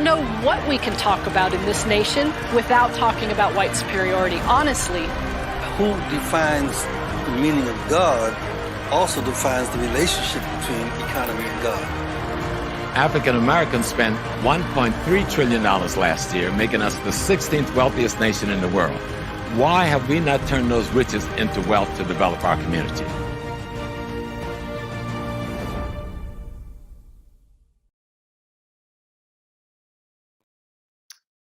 don't know what we can talk about in this nation without talking about white superiority, honestly. Who defines the meaning of God also defines the relationship between economy and God. African Americans spent $1.3 trillion last year, making us the 16th wealthiest nation in the world. Why have we not turned those riches into wealth to develop our community?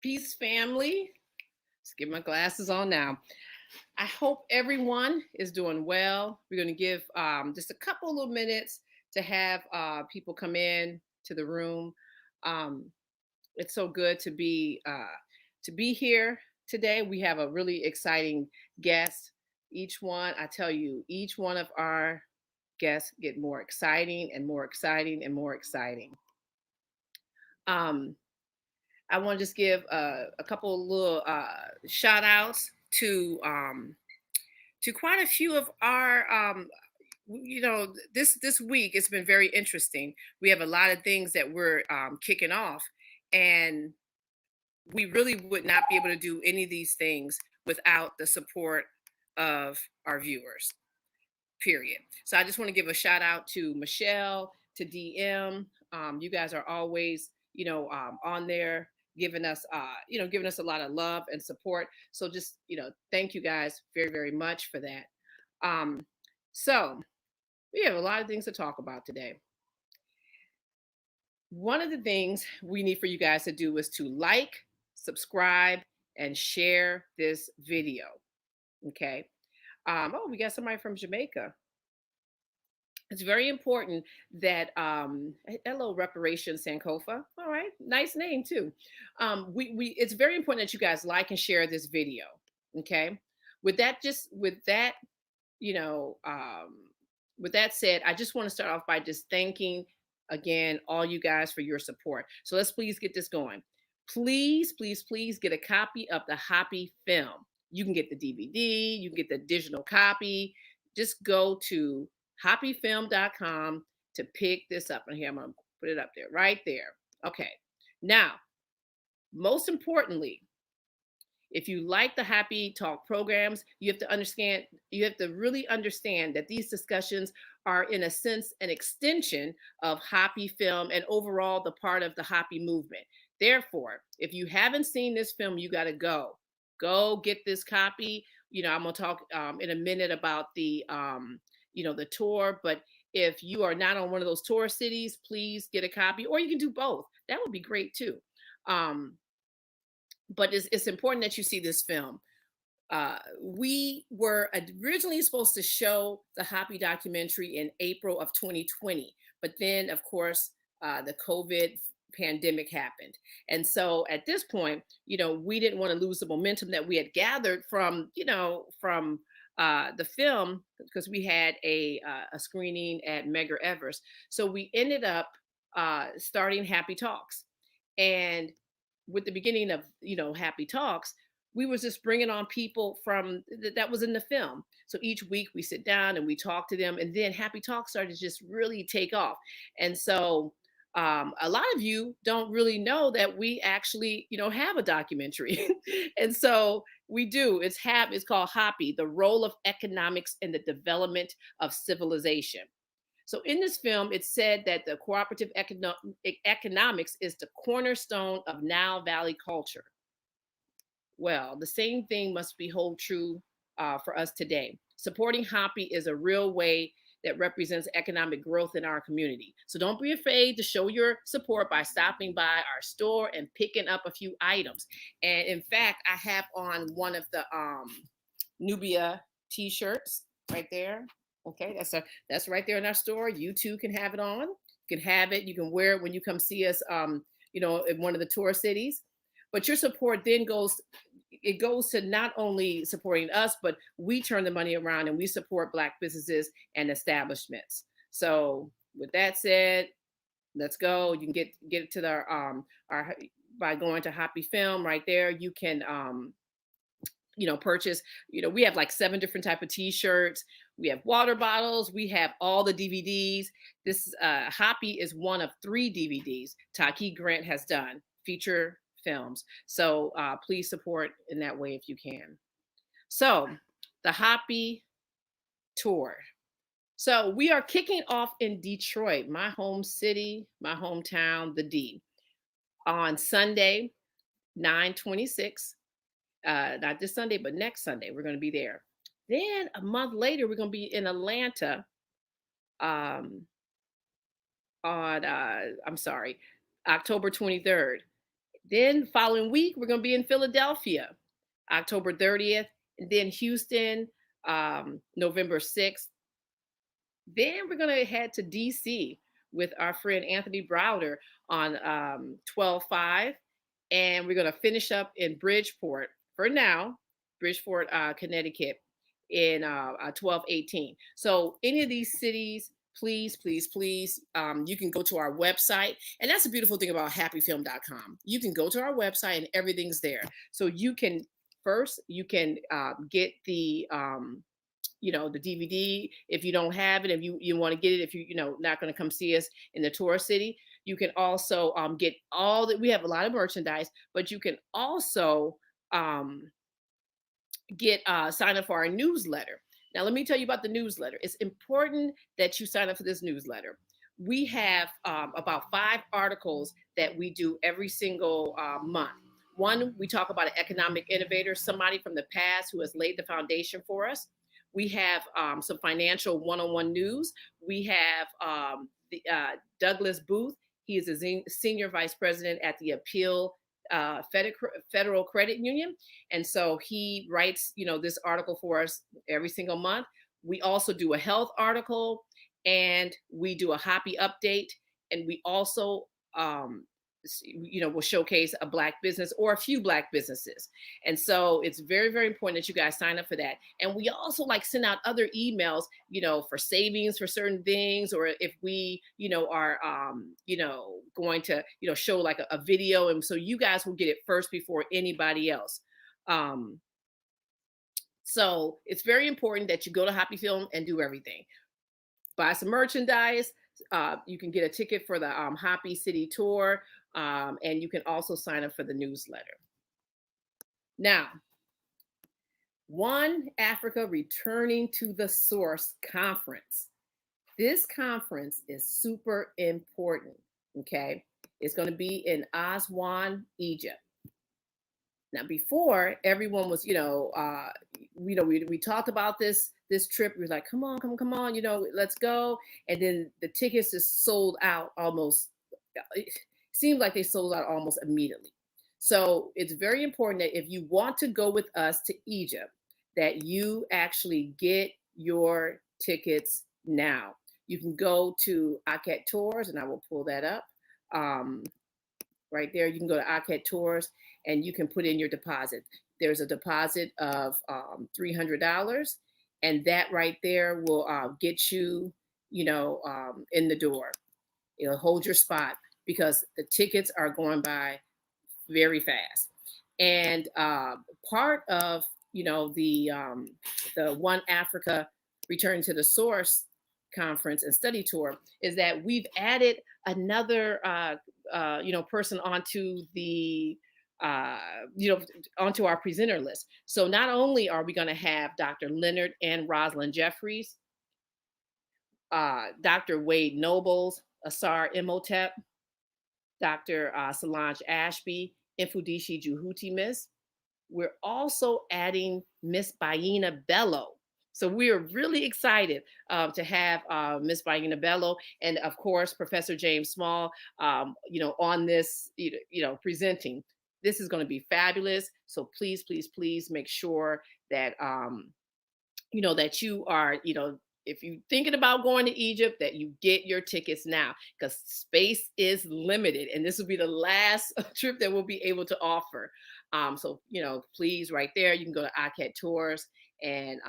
Peace, family. Let's get my glasses on now. I hope everyone is doing well. We're going to give just a couple little minutes to have people come in to the room. It's so good to be here today. We have a really exciting guest. Each one of our guests get more exciting and more exciting and more exciting. I want to just give a couple little shout outs to quite a few of our, this week it's been very interesting. We have a lot of things that we're kicking off, and we really would not be able to do any of these things without the support of our viewers, period. So I just want to give a shout out to Michelle, to DM. You guys are always, on there, giving us a lot of love and support. So just, thank you guys very, very much for that. So we have a lot of things to talk about today. One of the things we need for you guys to do is to like, subscribe, and share this video. Okay. We got somebody from Jamaica. It's very important that hello, Reparation Sankofa. All right, nice name too. It's very important that you guys like and share this video. Okay. With that said, I just want to start off by just thanking again all you guys for your support. So let's please get this going. Please, please, please get a copy of the Hoppy film. You can get the DVD, you can get the digital copy. Just go to hapifilm.com to pick this up. And here, I'm going to put it up there, right there. Okay. Now, most importantly, if you like the Happy Talk programs, you have to really understand that these discussions are, in a sense, an extension of Hoppy Film and overall the part of the Hoppy movement. Therefore, if you haven't seen this film, you got to go get this copy. I'm going to talk in a minute about the tour, but if you are not on one of those tour cities, please get a copy, or you can do both. That would be great too. But it's important that you see this film. We were originally supposed to show the Hoppy documentary in April of 2020, but then of course the COVID pandemic happened. And so at this point, we didn't want to lose the momentum that we had gathered from the film, because we had a screening at Medgar Evers. So we ended up starting Happy Talks. And with the beginning of, Happy Talks, we was just bringing on people from that was in the film. So each week we sit down and we talk to them, and then Happy Talks started to just really take off. And so a lot of you don't really know that we actually, have a documentary. And so we do. It's called Hoppy, The Role of Economics in the Development of Civilization. So in this film, it said that the cooperative economics is the cornerstone of Nile Valley culture. Well, the same thing must hold true for us today. Supporting Hoppy is a real way that represents economic growth in our community. So don't be afraid to show your support by stopping by our store and picking up a few items. And in fact, I have on one of the Nubia t-shirts right there. Okay, that's right there in our store. You too can have it on. You can have it. You can wear it when you come see us, in one of the tour cities. But your support then goes to not only supporting us, but we turn the money around and we support Black businesses and establishments. So with that said, let's go. You can get it to our by going to Hoppy Film right there. You can purchase. We have like 7 different type of t-shirts. We have water bottles. We have all the DVDs. This Hoppy is one of 3 DVDs Taki Grant has done feature films. So please support in that way if you can. So the HAPI tour. So we are kicking off in Detroit, my home city, my hometown, the D, on Sunday, 9/26. Not this Sunday, but next Sunday, we're going to be there. Then a month later, we're going to be in Atlanta on, October 23rd. Then following week, we're going to be in Philadelphia, October 30th, and then Houston, November 6th. Then we're going to head to DC with our friend Anthony Browder on 12/5. And we're going to finish up in Bridgeport for now, Bridgeport, Connecticut in 12/18. So any of these cities, please, please, please, you can go to our website. And that's the beautiful thing about hapifilm.com. You can go to our website and everything's there. So you can get the the DVD if you don't have it, if you want to get it, if you not going to come see us in the tour city. You can also get all that. We have a lot of merchandise, but you can also get sign up for our newsletter. Now, let me tell you about the newsletter. It's important that you sign up for this newsletter. We have about 5 articles that we do every single month. One, we talk about an economic innovator, somebody from the past who has laid the foundation for us. We have some financial one-on-one news. We have Douglas Booth. He is a senior vice president at the Appeal Federal Credit Union. And so he writes, this article for us every single month. We also do a health article, and we do a Hoppy update. And we also, will showcase a Black business or a few Black businesses. And so it's very, very important that you guys sign up for that. And we also send out other emails, for savings for certain things, or if we, are, going to, show a video. And so you guys will get it first before anybody else. So it's very important that you go to HAPIFilm and do everything. Buy some merchandise. You can get a ticket for the Hoppy City Tour, and you can also sign up for the newsletter. Now, One Africa Returning to the Source Conference. This conference is super important, okay? It's going to be in Aswan, Egypt. Now, before, everyone was, we talked about this trip. We were like, come on, let's go. And then the tickets just sold out almost, it seemed like they sold out almost immediately. So it's very important that if you want to go with us to Egypt, that you actually get your tickets now. You can go to Aket Tours, and I will pull that up. Right there, you can go to Aket Tours, and you can put in your deposit. There's a deposit of $300, and that right there will get you, in the door. It'll hold your spot because the tickets are going by very fast. And part of, the One Africa Return to the Source Conference and Study Tour is that we've added another, person onto the onto our presenter list. So not only are we going to have Dr. Leonard and Rosalind Jeffries, Dr. Wade Nobles, Asar Imhotep, Dr. Solange Ashby, Mfudishi Juhuti Miss. We're also adding Miss Baina Bello. So we are really excited to have Miss Baina Bello and, of course, Professor James Small, on this, presenting. This is going to be fabulous. So please, please, please make sure that, that you are, if you're thinking about going to Egypt, that you get your tickets now because space is limited. And this will be the last trip that we'll be able to offer. So, please, right there, you can go to Aket Tours and,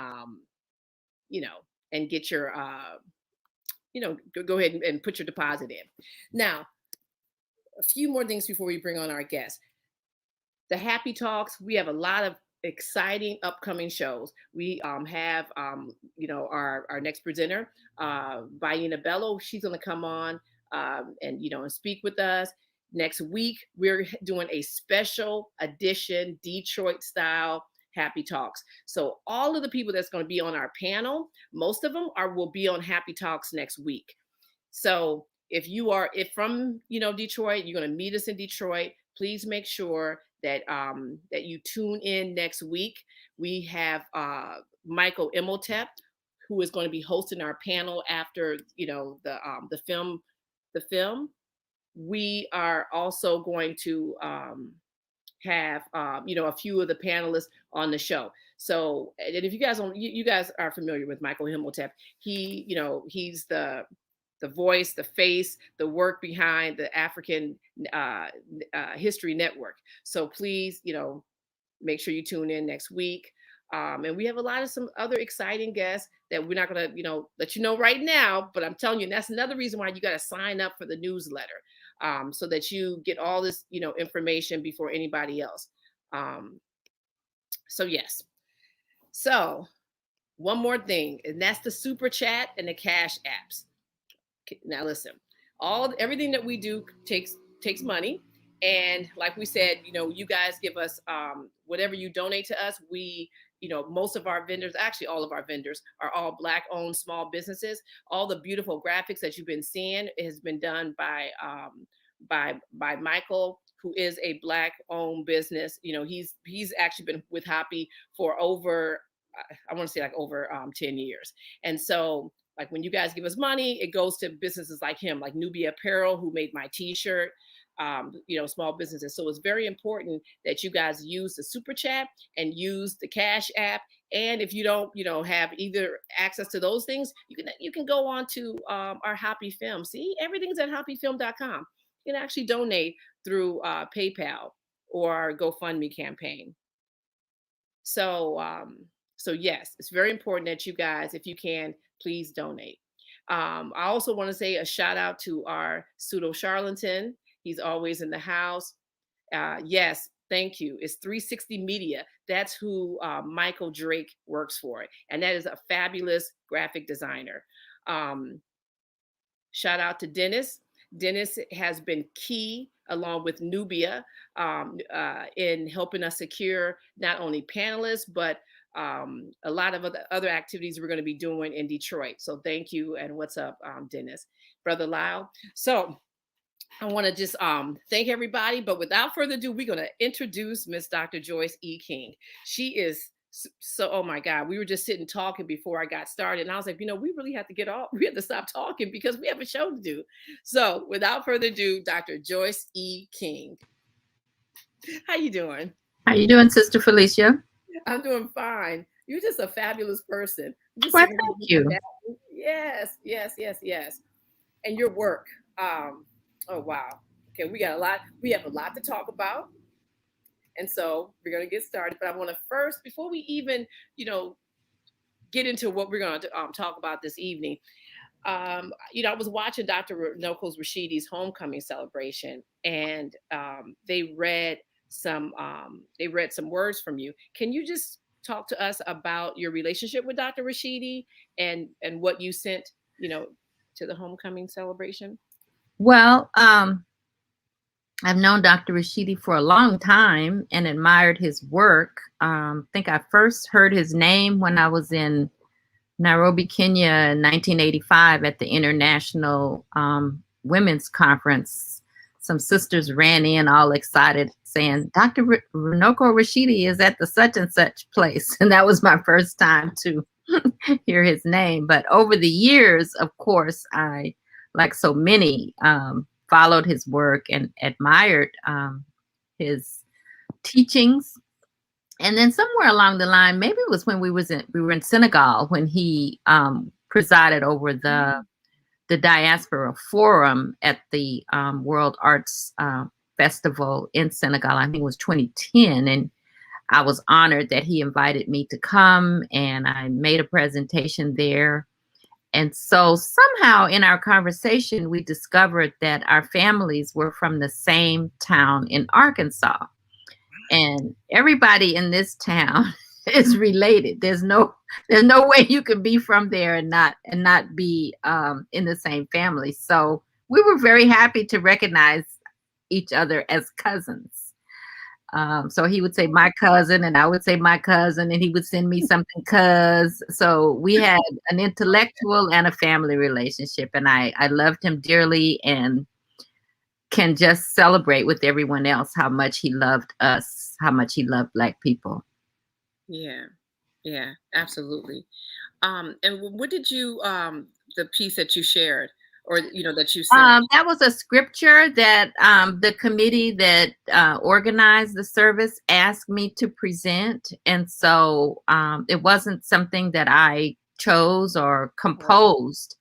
and get your, go ahead and put your deposit in. Now, a few more things before we bring on our guests. The Happy Talks, we have a lot of exciting upcoming shows. We have, our next presenter, Baina Bello. She's going to come on and, and speak with us. next week, we're doing a special edition Detroit style Happy Talks. So all of the people that's going to be on our panel, most of them will be on Happy Talks next week. So if from Detroit, you're going to meet us in Detroit, please make sure that that you tune in next week. We have Michael Imhotep, who is going to be hosting our panel after the film. We are also going to have a few of the panelists on the show. So, and if you guys are familiar with Michael Imhotep, he's the voice, the face, the work behind the African History Network. So please, make sure you tune in next week. And we have some other exciting guests that we're not going to, let you know right now, but I'm telling you, that's another reason why you got to sign up for the newsletter, so that you get all this, information before anybody else. So yes. So one more thing, and that's the Super Chat and the Cash apps. Now listen, everything that we do takes money. And like we said, you guys give us whatever you donate to us. We, most of our vendors, actually all of our vendors, are all Black owned small businesses. All the beautiful graphics that you've been seeing has been done by Michael, who is a Black owned business. He's actually been with HAPI for over, I want to say over 10 years. And so, like, when you guys give us money, it goes to businesses like him, like Nubia Apparel, who made my t-shirt, small businesses. So it's very important that you guys use the Super Chat and use the Cash app. And if you don't, have either access to those things, you can go on to our hapifilm. See, everything's at hapifilm.com. You can actually donate through PayPal or our GoFundMe campaign. So yes, it's very important that you guys, if you can, please donate. I also want to say a shout out to our pseudo charlatan. He's always in the house. Yes, thank you. It's 360 Media. That's who Michael Drake works for. And that is a fabulous graphic designer. Shout out to Dennis. Dennis has been key, along with Nubia, in helping us secure not only panelists, but a lot of other activities we're going to be doing in Detroit. So thank you. And what's up, Dennis? Brother Lyle. So I want to just thank everybody. But without further ado, we're going to introduce Miss Dr. Joyce E. King. She is so, oh my God, we were just sitting talking before I got started. And I was like, we really have to get off. We have to stop talking because we have a show to do. So without further ado, Dr. Joyce E. King. How you doing? How you doing, Sister Felicia? I'm doing fine. You're just a fabulous person. Well, thank you. Yes. And your work. Oh, wow. Okay, we have a lot to talk about. And so we're going to get started. But I want to first, before we even, get into what we're going to talk about this evening, I was watching Dr. Runoko Rashidi's homecoming celebration, and they read some words from you. Can you just talk to us about your relationship with Dr. Rashidi and what you sent, to the homecoming celebration? Well, I've known Dr. Rashidi for a long time and admired his work. I think I first heard his name when I was in Nairobi, Kenya in 1985 at the International Women's Conference. Some sisters ran in all excited saying, Dr. Runoko Rashidi is at the such and such place. And that was my first time to hear his name. But over the years, of course, I, like so many, followed his work and admired his teachings. And then somewhere along the line, maybe it was when we were in Senegal, when he presided over the diaspora forum at the World Arts Festival in Senegal. I think it was 2010. And I was honored that he invited me to come, and I made a presentation there. And so somehow in our conversation, we discovered that our families were from the same town in Arkansas. And everybody in this town is related. There's no way you can be from there and not be in the same family. So we were very happy to recognize each other as cousins. So he would say my cousin, and I would say my cousin, and he would send me something cuz. So we had an intellectual and a family relationship, and I loved him dearly and can just celebrate with everyone else how much he loved us, how much he loved Black people. Yeah, absolutely. And what did you, the piece that you shared, or that you sent? That was a scripture that the committee that organized the service asked me to present, and so it wasn't something that I chose or composed.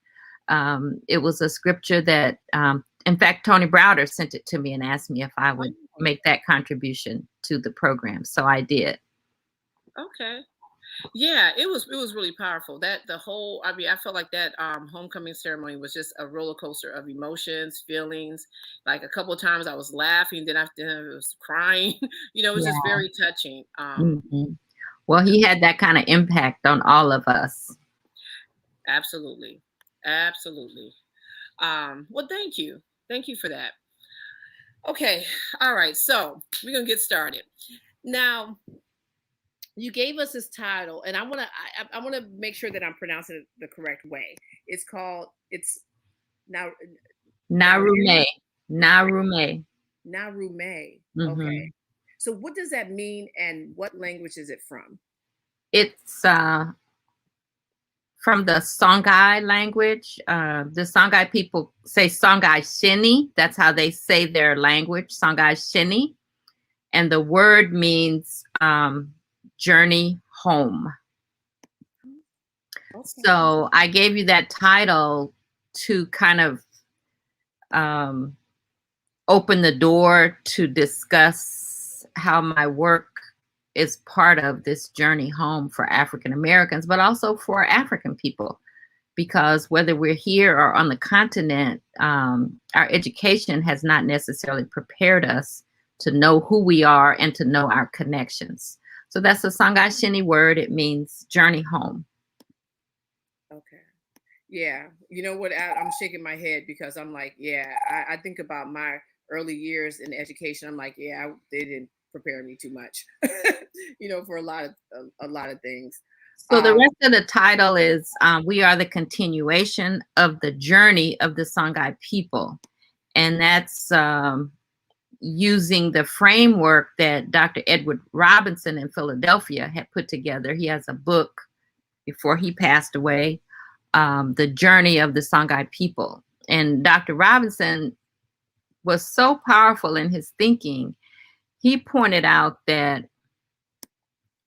It was a scripture that, in fact, Tony Browder sent it to me and asked me if I would make that contribution to the program, so I did. Okay. Yeah, it was really powerful. That the whole, I mean, I felt like that homecoming ceremony was just a roller coaster of emotions, feelings. Like a couple of times I was laughing, then after I was crying. It was just very touching. Well, he had that kind of impact on all of us. Absolutely. Well, thank you for that. Okay, all right, so we're gonna get started now. You gave us this title, and I want to make sure that I'm pronouncing it the correct way. It's Naarumey. Okay. So what does that mean, and what language is it from? It's from the Songhai language. The Songhai people say Songhai Shini. That's how they say their language, Songhai Shini. And the word means journey home. Okay. So I gave you that title to kind of open the door to discuss how my work is part of this journey home for African Americans, but also for African people, because whether we're here or on the continent, our education has not necessarily prepared us to know who we are and to know our connections. So that's a Songhai Shini word. It means journey home. Okay. Yeah. You know what? I'm shaking my head because I'm like, yeah, I think about my early years in education. I'm like, yeah, they didn't prepare me too much, for a lot of things. So the rest of the title is, we are the continuation of the journey of the Songhai people. And that's, using the framework that Dr. Edward Robinson in Philadelphia had put together. He has a book before he passed away, The Journey of the Songhai People. And Dr. Robinson was so powerful in his thinking. He pointed out that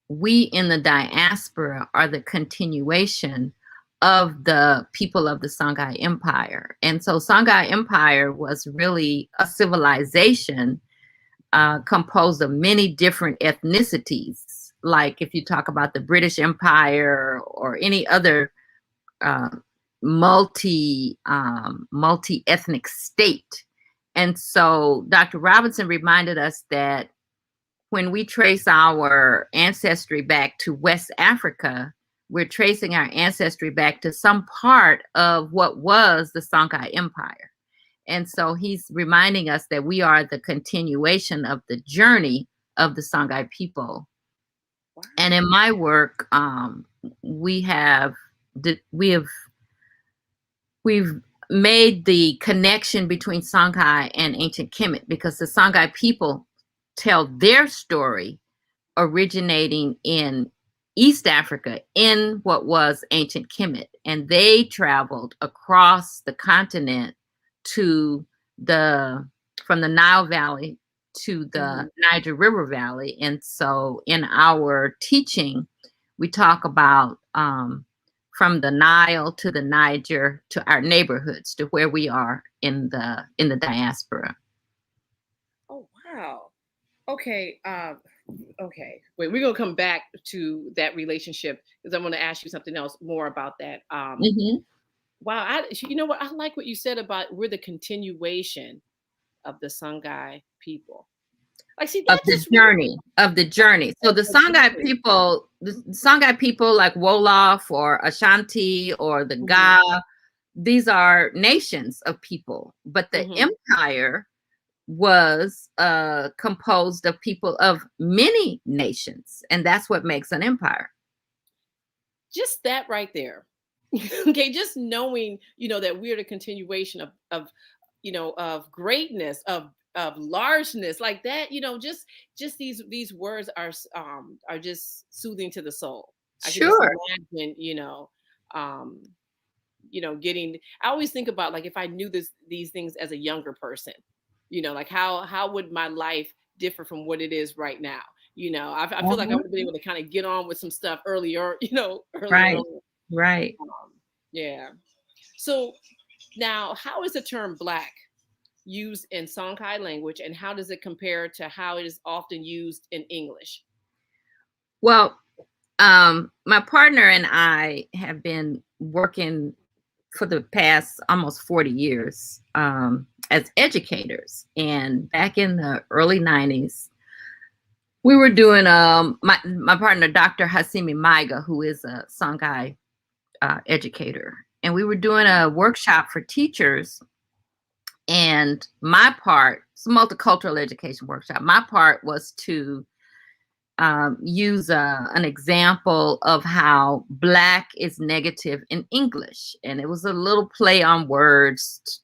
we in the diaspora are the continuation of the people of the Songhai Empire. And so Songhai Empire was really a civilization composed of many different ethnicities. Like if you talk about the British Empire or any other multi-ethnic state. And so Dr. Robinson reminded us that when we trace our ancestry back to West Africa, we're tracing our ancestry back to some part of what was the Songhai Empire. And so he's reminding us that we are the continuation of the journey of the Songhai people. Wow. And in my work, we've made the connection between Songhai and ancient Kemet, because the Songhai people tell their story originating in East Africa in what was ancient Kemet, and they traveled across the continent from the Nile Valley to the Niger River Valley. And so in our teaching, we talk about from the Nile to the Niger to our neighborhoods, to where we are in the diaspora. Oh, wow. Okay. Okay. Wait, we're going to come back to that relationship, because I'm going to ask you something else more about that. Wow. You know what? I like what you said about we're the continuation of the Songhai people. Like, see, of the journey. So the Songhai people like Wolof or Ashanti or the Ga, these are nations of people, but the empire was composed of people of many nations, and that's what makes an empire. Just that right there. Okay, just knowing, that we're the continuation of greatness, of largeness, like that, just these words are just soothing to the soul. I can just Sure. imagine, um, getting. I always think about, like, if I knew these things as a younger person, like how would my life differ from what it is right now? I feel like I would have been able to kind of get on with some stuff earlier, earlier Right. on. Right. Yeah. So now, how is the term Black used in Songhai language, and how does it compare to how it is often used in English? Well, my partner and I have been working for the past almost 40 years as educators. And back in the early 90s, we were doing my partner, Dr. Hasimi Maiga, who is a Songhai educator. And we were doing a workshop for teachers. And my part, it's a multicultural education workshop. My part was to use an example of how Black is negative in English. And it was a little play on words,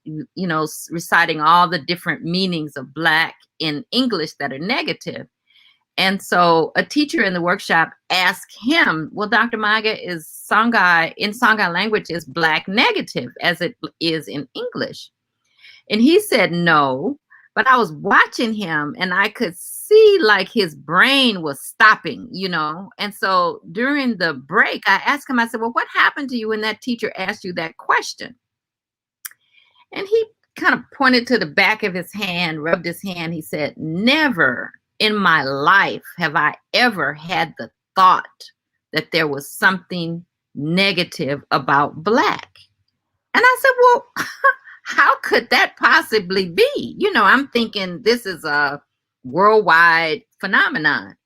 reciting all the different meanings of Black in English that are negative. And so a teacher in the workshop asked him, well, Dr. Maiga, is Songhai, in Songhai language, is Black negative as it is in English? And he said no, but I was watching him and I could see like his brain was stopping, And so during the break, I asked him, I said, well, what happened to you when that teacher asked you that question? And he kind of pointed to the back of his hand, rubbed his hand. He said, never in my life have I ever had the thought that there was something negative about Black. And I said, well, how could that possibly be? I'm thinking this is a worldwide phenomenon.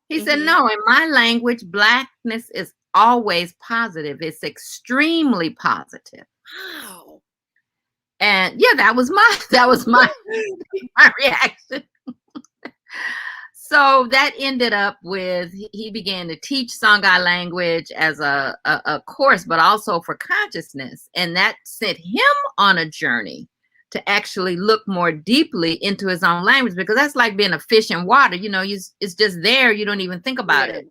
He said, no, in my language, Blackness is always positive. It's extremely positive. Wow. And yeah, that was my reaction. So that ended up with, he began to teach Songhai language as a course, but also for consciousness. And that sent him on a journey to actually look more deeply into his own language, because that's like being a fish in water. It's just there. You don't even think about it.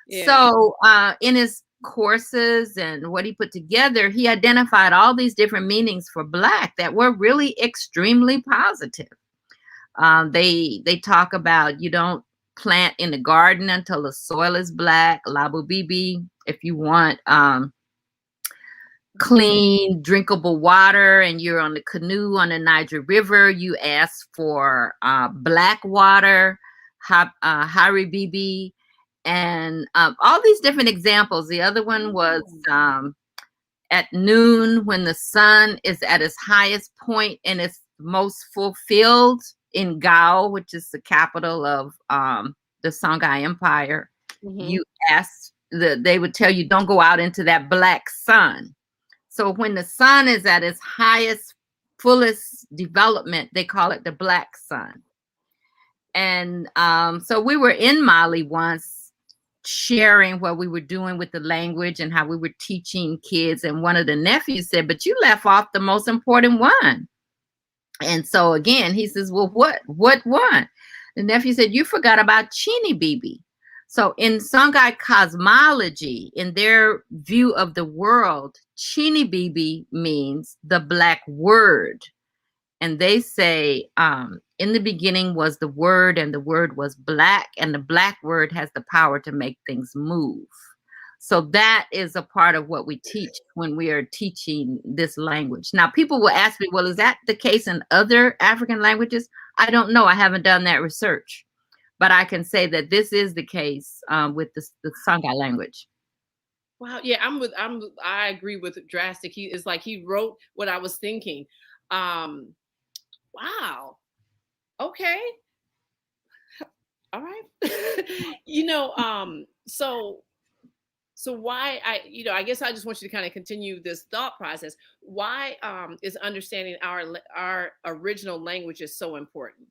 Yeah. So in his courses and what he put together, he identified all these different meanings for Black that were really extremely positive. They talk about, you don't plant in the garden until the soil is Black. Labu Bibi, if you want clean, drinkable water and you're on the canoe on the Niger River, you ask for Black water, Hari Bibi, and all these different examples. The other one was at noon, when the sun is at its highest point and its most fulfilled, in Gao, which is the capital of the Songhai Empire, you ask, they would tell you, don't go out into that Black sun. So when the sun is at its highest, fullest development, they call it the Black sun. And so we were in Mali once, sharing what we were doing with the language and how we were teaching kids. And one of the nephews said, but you left off the most important one. And so again, he says, well, what one? The nephew said, you forgot about Chini Bibi. So in Songhai cosmology, in their view of the world, Chini Bibi means the Black word. And they say, in the beginning was the word, and the word was Black, and the Black word has the power to make things move. So that is a part of what we teach when we are teaching this language. Now, people will ask me, well, is that the case in other African languages? I don't know. I haven't done that research. But I can say that this is the case with the Songhai language. Wow. Yeah, I agree with Drastic. It's like he wrote what I was thinking. Wow. Okay. All right. So So why I guess I just want you to kind of continue this thought process. Why is understanding our original language is so important?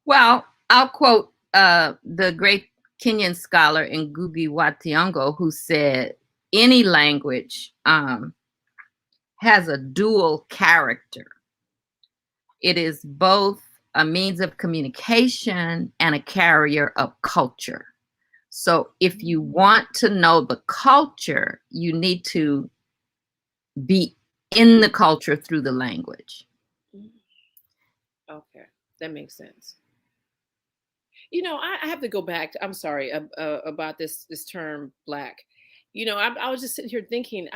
Well, I'll quote the great Kenyan scholar Ngugi wa Thiong'o, who said, any language has a dual character. It is both a means of communication and a carrier of culture. So if you want to know the culture, you need to be in the culture through the language. Okay, that makes sense. You know, I have to go back. I'm sorry about this term Black. You know, I was just sitting here thinking,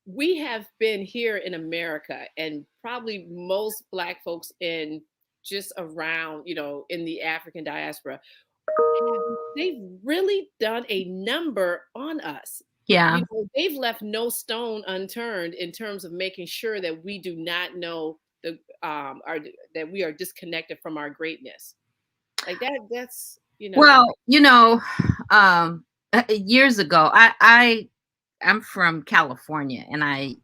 we have been here in America, and probably most Black folks in just around, in the African diaspora, they've really done a number on us. Yeah. They've left no stone unturned in terms of making sure that we do not know that we are disconnected from our greatness. Like that's. Well, years ago, I'm from California, and I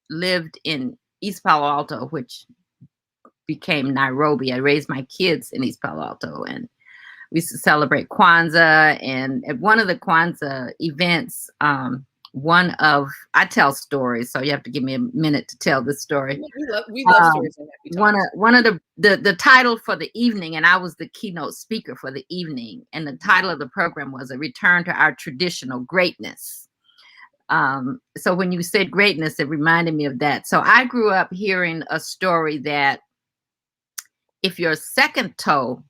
lived in East Palo Alto, which became Nairobi. I raised my kids in East Palo Alto, and we used to celebrate Kwanzaa. And at one of the Kwanzaa events, I tell stories, so you have to give me a minute to tell this story. We love stories. One of the title for the evening, and I was the keynote speaker for the evening, and the title of the program was A Return to Our Traditional Greatness. So when you said greatness, it reminded me of that. So I grew up hearing a story that if your second toe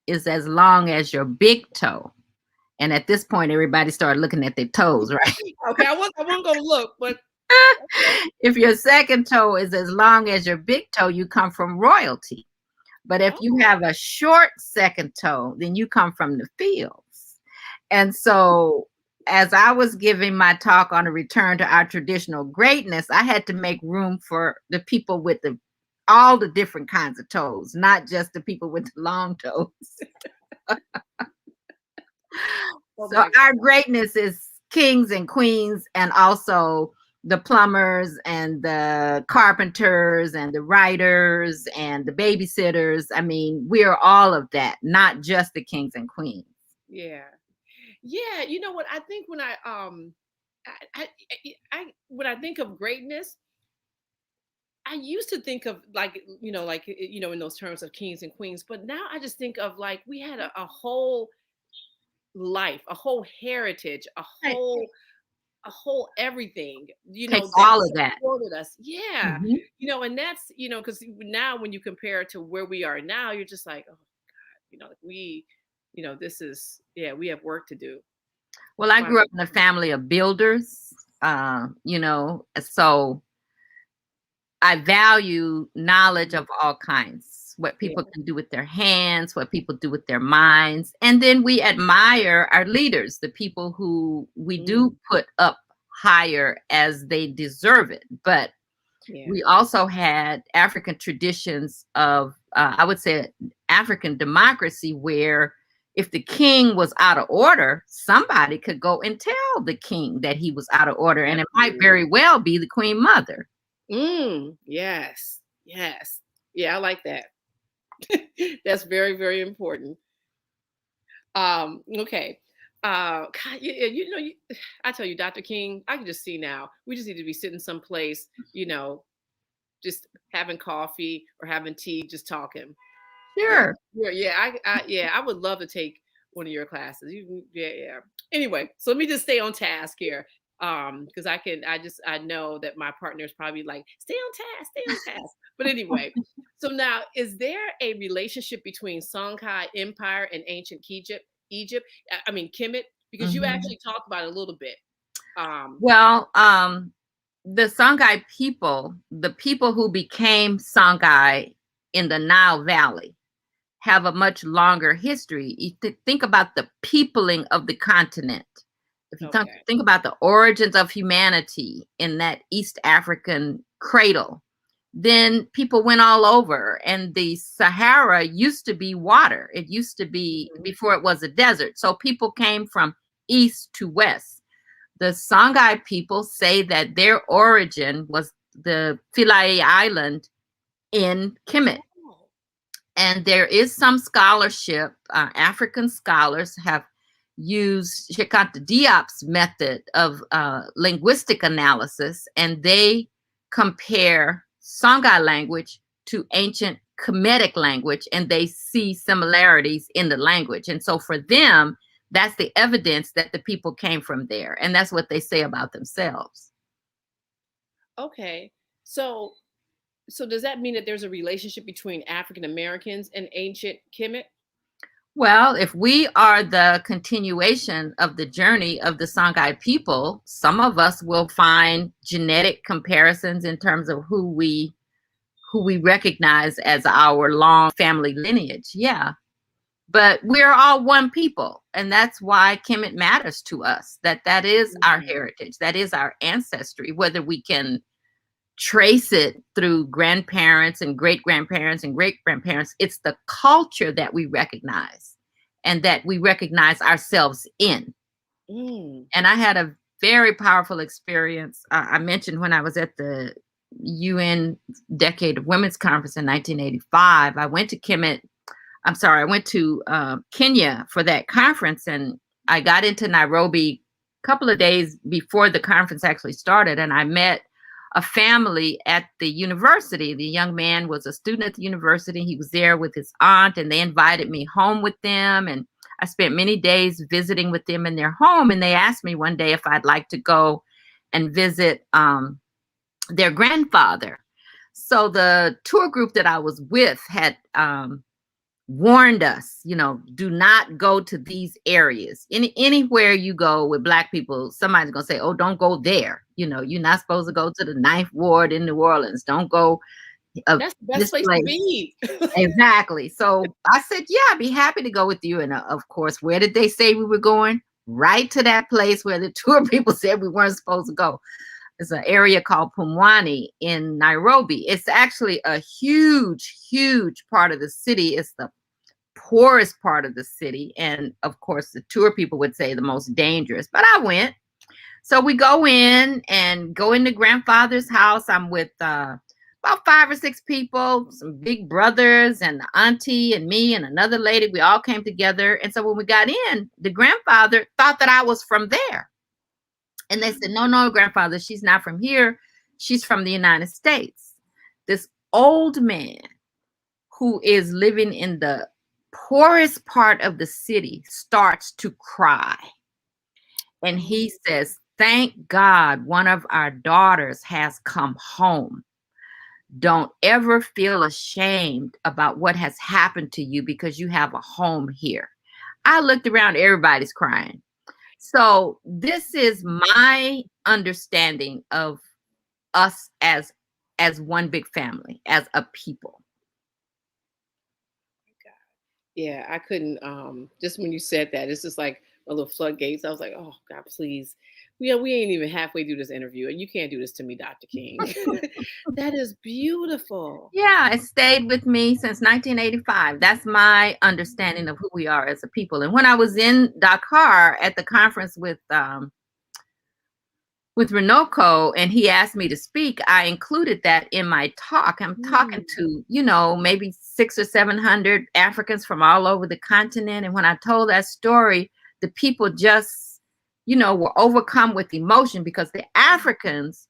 is as long as your big toe, and at this point, everybody started looking at their toes, right? Okay, I wasn't gonna look, but if your second toe is as long as your big toe, you come from royalty. But if you have a short second toe, then you come from the fields. And so as I was giving my talk on a return to our traditional greatness, I had to make room for the people with all the different kinds of toes, not just the people with the long toes. So our greatness is kings and queens, and also the plumbers and the carpenters and the writers and the babysitters. I mean, we're all of that, not just the kings and queens. Yeah. You know what? I think when when I think of greatness, I used to think of in those terms of kings and queens, but now I just think of like we had a whole life, a whole heritage, a whole everything, Takes all of that supported us. Yeah. And that's, because now when you compare it to where we are now, you're just like, oh God, this is, we have work to do. Well, I grew up in a family of builders, so I value knowledge of all kinds, what people can do with their hands, what people do with their minds. And then we admire our leaders, the people who we do put up higher as they deserve it. But we also had African traditions of, I would say, African democracy, where if the king was out of order, somebody could go and tell the king that he was out of order. And it might very well be the queen mother. Yes. Yeah, I like that. That's very, very important. Okay. God, I tell you, Dr. King, I can just see now. We just need to be sitting someplace, just having coffee or having tea, just talking. Sure. I would love to take one of your classes. Anyway, so let me just stay on task here. Because I know that my partner is probably like, stay on task. But anyway, so now, is there a relationship between Songhai Empire and ancient Egypt? Kemet, because you actually talked about it a little bit. The Songhai people, the people who became Songhai in the Nile Valley, have a much longer history. You think about the peopling of the continent. If you think about the origins of humanity in that East African cradle, then people went all over, and the Sahara used to be water. It used to be before it was a desert. So people came from east to west. The Songhai people say that their origin was the Philae Island in Kemet. And there is some scholarship, African scholars have used Shekanta Diop's method of linguistic analysis, and they compare Songhai language to ancient Kemetic language, and they see similarities in the language. And so for them, that's the evidence that the people came from there. And that's what they say about themselves. Okay. So does that mean that there's a relationship between African Americans and ancient Kemet? Well, if we are the continuation of the journey of the Songhai people, some of us will find genetic comparisons in terms of who we recognize as our long family lineage. Yeah. But we're all one people, and that's why Kemet matters to us. That is our heritage. That is our ancestry, whether we can trace it through grandparents and great-grandparents and great-grandparents. It's the culture that we recognize and that we recognize ourselves in. And I had a very powerful experience. I mentioned when I was at the UN Decade of Women's Conference in 1985, I went to Kenya for that conference, and I got into Nairobi a couple of days before the conference actually started, and I met a family at the university. The young man was a student at the university. He was there with his aunt, and they invited me home with them. And I spent many days visiting with them in their home. And they asked me one day if I'd like to go and visit their grandfather. So the tour group that I was with had warned us, do not go to these areas. Anywhere you go with Black people, somebody's gonna say, oh, don't go there. You're not supposed to go to the 9th Ward in New Orleans. Don't go. That's the best place to be. Exactly. So I said, yeah, I'd be happy to go with you. And of course, where did they say we were going? Right to that place where the tour people said we weren't supposed to go. It's an area called Pumwani in Nairobi. It's actually a huge, huge part of the city. It's the poorest part of the city, and of course the tour people would say the most dangerous, but I went. So we go into grandfather's house. I'm with about 5 or 6 people, some big brothers and the auntie and me and another lady. We all came together, and so when we got in, the grandfather thought that I was from there, and they said, no, grandfather, she's not from here, she's from the United States. This old man who is living in the poorest part of the city starts to cry. And he says, thank God one of our daughters has come home. Don't ever feel ashamed about what has happened to you because you have a home here. I looked around, everybody's crying. So this is my understanding of us as one big family, as a people. Yeah, I couldn't, just when you said that, it's just like a little floodgates. I was like, oh God, please. We ain't even halfway through this interview, and you can't do this to me, Dr. King. That is beautiful. Yeah, it stayed with me since 1985. That's my understanding of who we are as a people. And when I was in Dakar at the conference with Renoko, and he asked me to speak, I included that in my talk. I'm talking to, maybe 600 or 700 Africans from all over the continent. And when I told that story, the people just, were overcome with emotion, because the Africans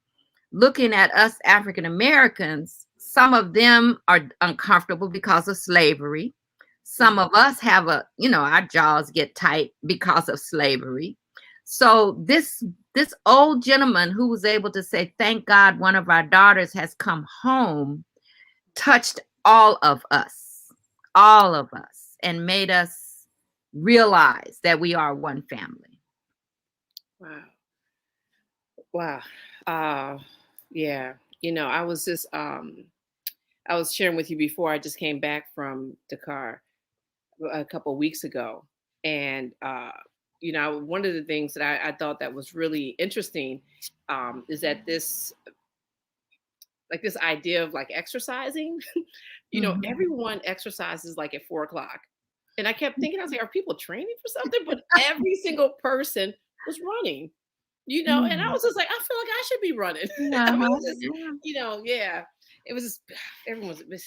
looking at us African Americans, some of them are uncomfortable because of slavery. Some of us have our jaws get tight because of slavery. So this old gentleman who was able to say, thank God one of our daughters has come home, touched all of us, and made us realize that we are one family. Wow. Yeah. I was just, I was sharing with you before I just came back from Dakar a couple of weeks ago. And, one of the things that I thought that was really interesting is that this idea of like exercising, everyone exercises like at 4 o'clock. And I kept thinking, I was like, are people training for something? But every single person was running, you know, and I was just like, I feel like I should be running. I mean, it was just, you know, yeah. It was just,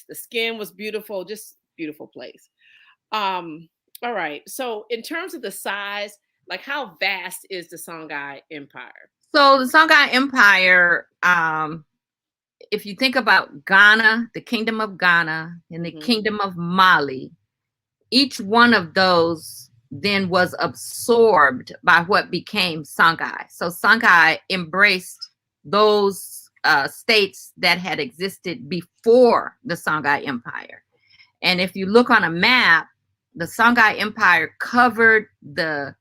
the skin was beautiful, just beautiful place. All right. So in terms of the size, like how vast is the Songhai Empire? So the Songhai Empire, if you think about Ghana, the Kingdom of Ghana, and the Kingdom of Mali, each one of those then was absorbed by what became Songhai. So Songhai embraced those states that had existed before the Songhai Empire. And if you look on a map, the Songhai Empire covered the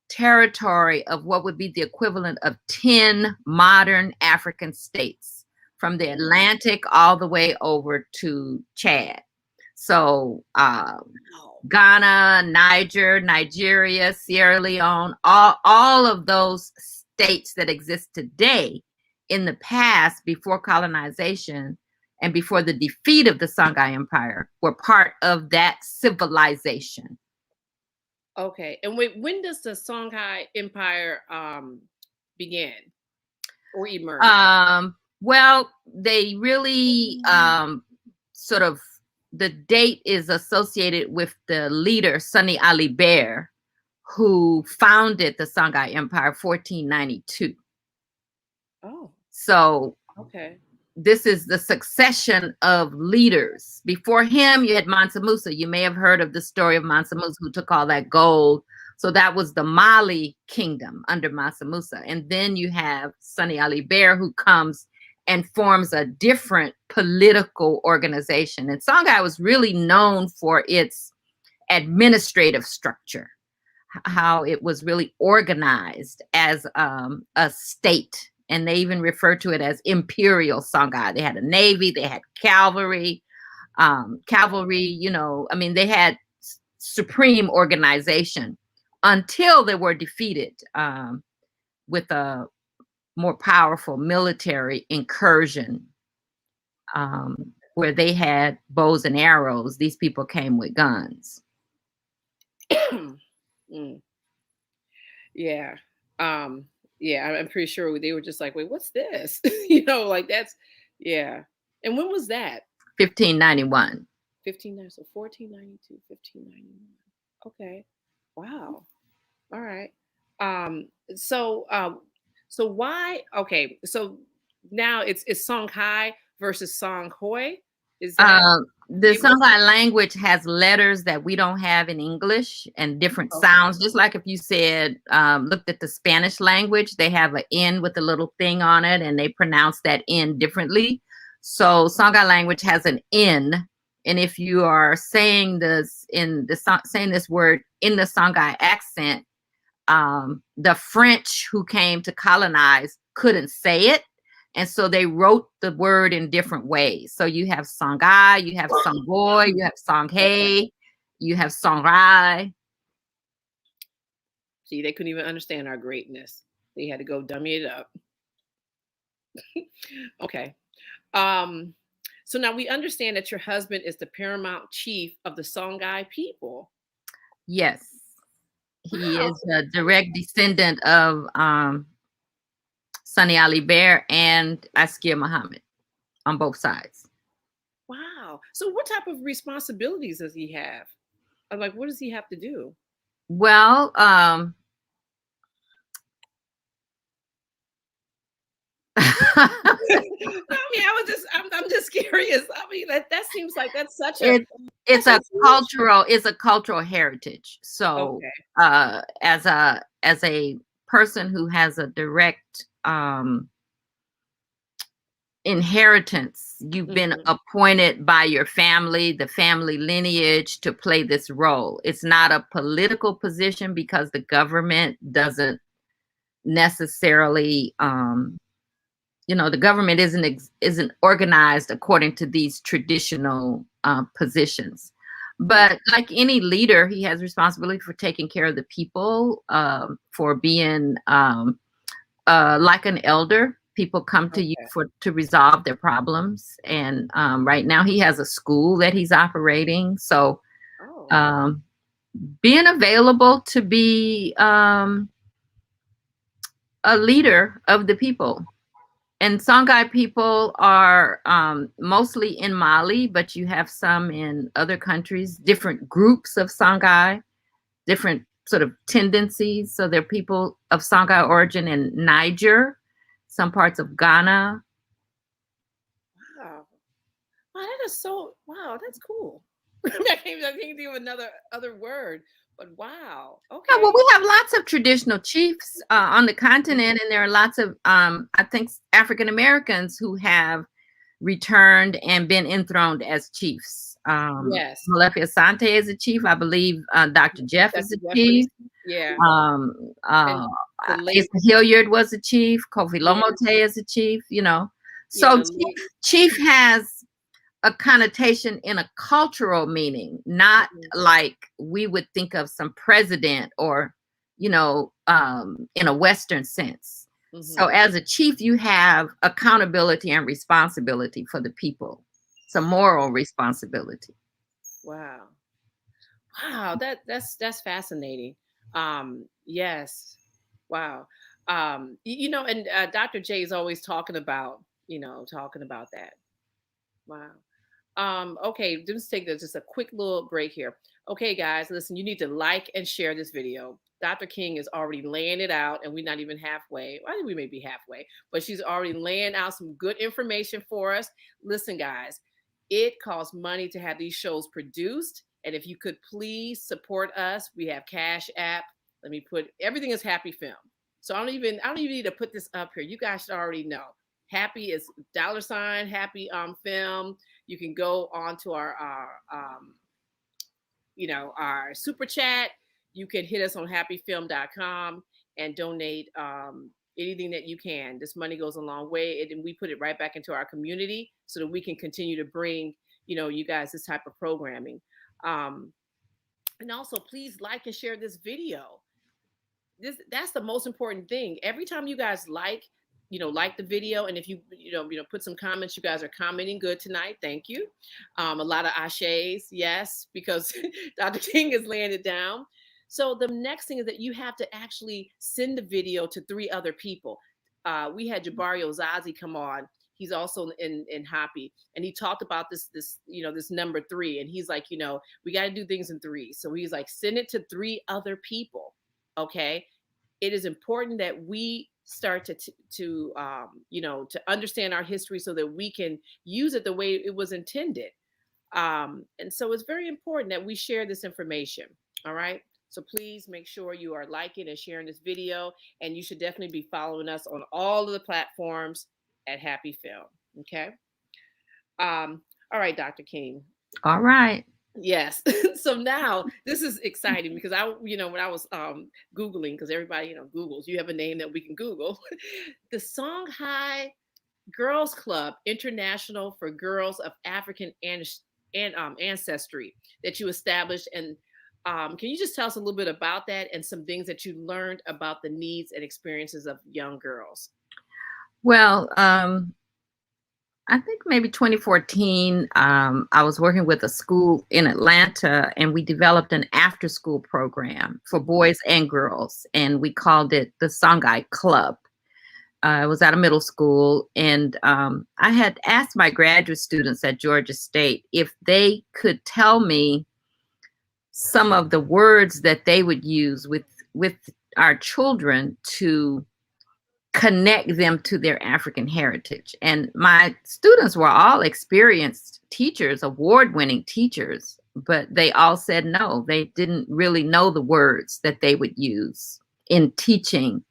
territory of what would be the equivalent of 10 modern African states, from the Atlantic all the way over to Chad. So Ghana, Niger, Nigeria, Sierra Leone, all of those states that exist today in the past, before colonization and before the defeat of the Songhai Empire, were part of that civilization. Okay. And when does the Songhai Empire begin or emerge? Well, they really sort of, the date is associated with the leader, Sunny Ali Bear, who founded the Songhai Empire 1492. Oh. So okay. This is the succession of leaders. Before him, you had Mansa Musa. You may have heard of the story of Mansa Musa, who took all that gold. So that was the Mali kingdom under Mansa Musa. And then you have Sunny Ali Bear, who comes and forms a different political organization. And Songhai was really known for its administrative structure, how it was really organized as a state. And they even refer to it as Imperial Songhai. They had a navy, they had cavalry, you know, I mean, they had supreme organization until they were defeated with a more powerful military incursion where they had bows and arrows. These people came with guns. Yeah. Yeah, I'm pretty sure they were just like, wait, what's this? You know, like that's, yeah. And when was that? 1591. 1492, 1591. Okay. Wow. All right. So why, okay, so now it's Songhai versus Songhoy. Is that the Songhai language has letters that we don't have in English and different sounds. Just like if you said, looked at the Spanish language, they have an N with a little thing on it and they pronounce that N differently. So Songhai language has an N. And if you are saying this saying this word in the Songhai accent, the French who came to colonize couldn't say it. And so they wrote the word in different ways. So you have Songhai, you have Songhoy, you have Songhay, you have Songhai. See, they couldn't even understand our greatness. They had to go dummy it up. Okay. So now we understand that your husband is the paramount chief of the Songhai people. Yes. He is a direct descendant of Sunny Ali Bear and Askia Muhammad on both sides. Wow. So what type of responsibilities does he have? Like, what does he have to do? Well, I mean, I'm just curious. I mean, that seems like that's such a it's a cultural heritage. So as a person who has a direct inheritance, you've been appointed by your family, the family lineage, to play this role. It's not a political position because the government doesn't necessarily the government isn't organized according to these traditional positions. But like any leader, he has responsibility for taking care of the people, for being like an elder. People come to you to resolve their problems. And right now he has a school that he's operating. So being available to be a leader of the people. And Songhai people are mostly in Mali, but you have some in other countries, different groups of Songhai, different sort of tendencies. So there are people of Songhai origin in Niger, some parts of Ghana. Wow. Wow, that is so, wow, that's cool. I can't think of other word, but wow. Okay. Yeah, well, we have lots of traditional chiefs on the continent, and there are lots of, I think, African Americans who have returned and been enthroned as chiefs. Yes. Malefi Asante is a chief. I believe Dr. Jeff is a chief. Yeah. Asa Hilliard was a chief. Kofi Lomote is a chief, you know. So chief has a connotation in a cultural meaning, not like we would think of some president or, you know, in a Western sense. So as a chief, you have accountability and responsibility for the people. It's a moral responsibility. Wow. Wow, that's fascinating. Yes. Wow. You know, and Dr. J is always talking about that. Wow. Okay, let's take just a quick little break here. Okay, guys, listen, you need to like and share this video. Dr. King is already laying it out, and we're not even halfway. I think we may be halfway, but she's already laying out some good information for us. Listen, guys, it costs money to have these shows produced. And if you could please support us, we have Cash App. Let me put everything is hapifilm. So I don't even need to put this up here. You guys should already know. HAPI is $ hapifilm. You can go on to our super chat. You can hit us on hapifilm.com and donate anything that you can. This money goes a long way, and we put it right back into our community so that we can continue to bring, you guys this type of programming. And also, please like and share this video. That's the most important thing. Every time you guys like the video, and if you put some comments, you guys are commenting good tonight. Thank you. A lot of ashes, yes, because Dr. King is laying it down. So the next thing is that you have to actually send the video to 3 other people. We had Jabari Ozazi come on. He's also in HAPI, and he talked about this number 3, and he's like, we got to do things in 3. So he's like, send it to 3 other people. Okay, it is important that we start to understand our history so that we can use it the way it was intended. And so it's very important that we share this information. All right. So please make sure you are liking and sharing this video, and you should definitely be following us on all of the platforms at hapifilm. Okay. All right, Dr. King. All right. Yes. So now this is exciting because when I was Googling, because everybody, Googles, you have a name that we can Google. The Songhai Girls Club International for Girls of African ancestry that you established. And can you just tell us a little bit about that and some things that you learned about the needs and experiences of young girls? Well, I think maybe 2014, I was working with a school in Atlanta, and we developed an after-school program for boys and girls, and we called it the Songhai Club. It was at a middle school, and I had asked my graduate students at Georgia State if they could tell me some of the words that they would use with our children to connect them to their African heritage. And my students were all experienced teachers, award-winning teachers, but they all said no. They didn't really know the words that they would use in teaching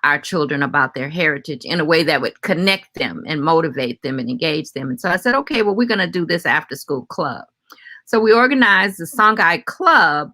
our children about their heritage in a way that would connect them and motivate them and engage them. And so I said, okay, well, we're going to do this after-school club. So we organized the Songhai Club,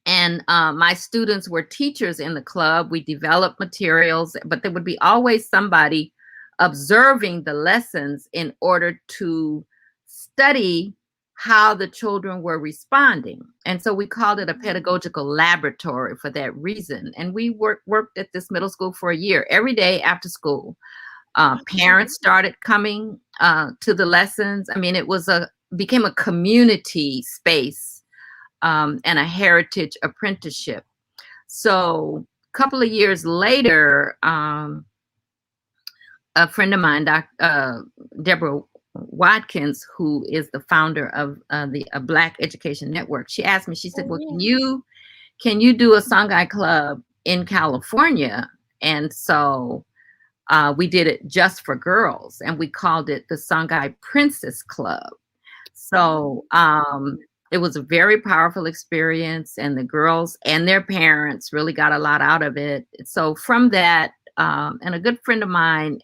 and my students were teachers in the club. We developed materials, but there would be always somebody observing the lessons in order to study how the children were responding. And so we called it a pedagogical laboratory for that reason. And we worked at this middle school for a year, every day after school. Parents started coming to the lessons. I mean, it was became a community space and a heritage apprenticeship. So a couple of years later, a friend of mine, Deborah Watkins, who is the founder of the Black Education Network, she asked me, she said, well, can you do a Songhai club in California? And so we did it just for girls, and we called it the Songhai Princess Club. So it was a very powerful experience, and the girls and their parents really got a lot out of it. So from that, and a good friend of mine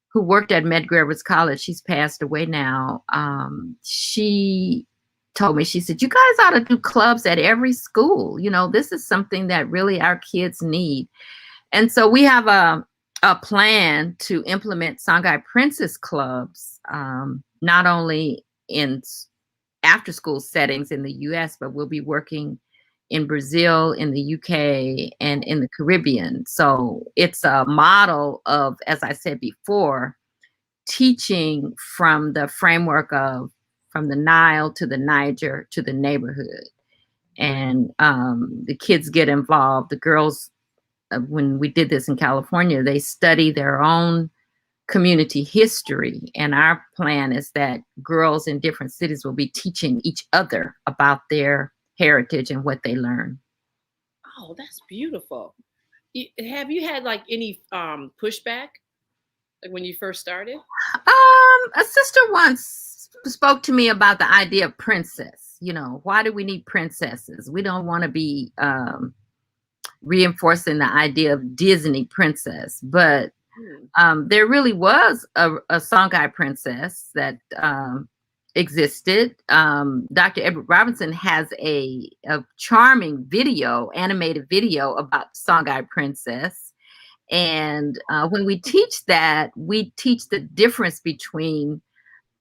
who worked at Medgar Evers College, she's passed away now. She told me, she said, you guys ought to do clubs at every school. You know, this is something that really our kids need. And so we have a plan to implement Songhai Princess Clubs, not only in after school settings in the US, but we'll be working in Brazil, in the UK, and in the Caribbean. So it's a model of, as I said before, teaching from the framework of from the Nile to the Niger to the neighborhood. And the kids get involved. The girls, when we did this in California, they study their own community history. And our plan is that girls in different cities will be teaching each other about their heritage and what they learn. Oh, that's beautiful. Have you had like any pushback like when you first started? A sister once spoke to me about the idea of princess. You know, why do we need princesses? We don't want to be reinforcing the idea of Disney princess, but there really was a Songhai princess that existed. Dr. Edward Robinson has a charming animated video about Songhai princess. And when we teach that, we teach the difference between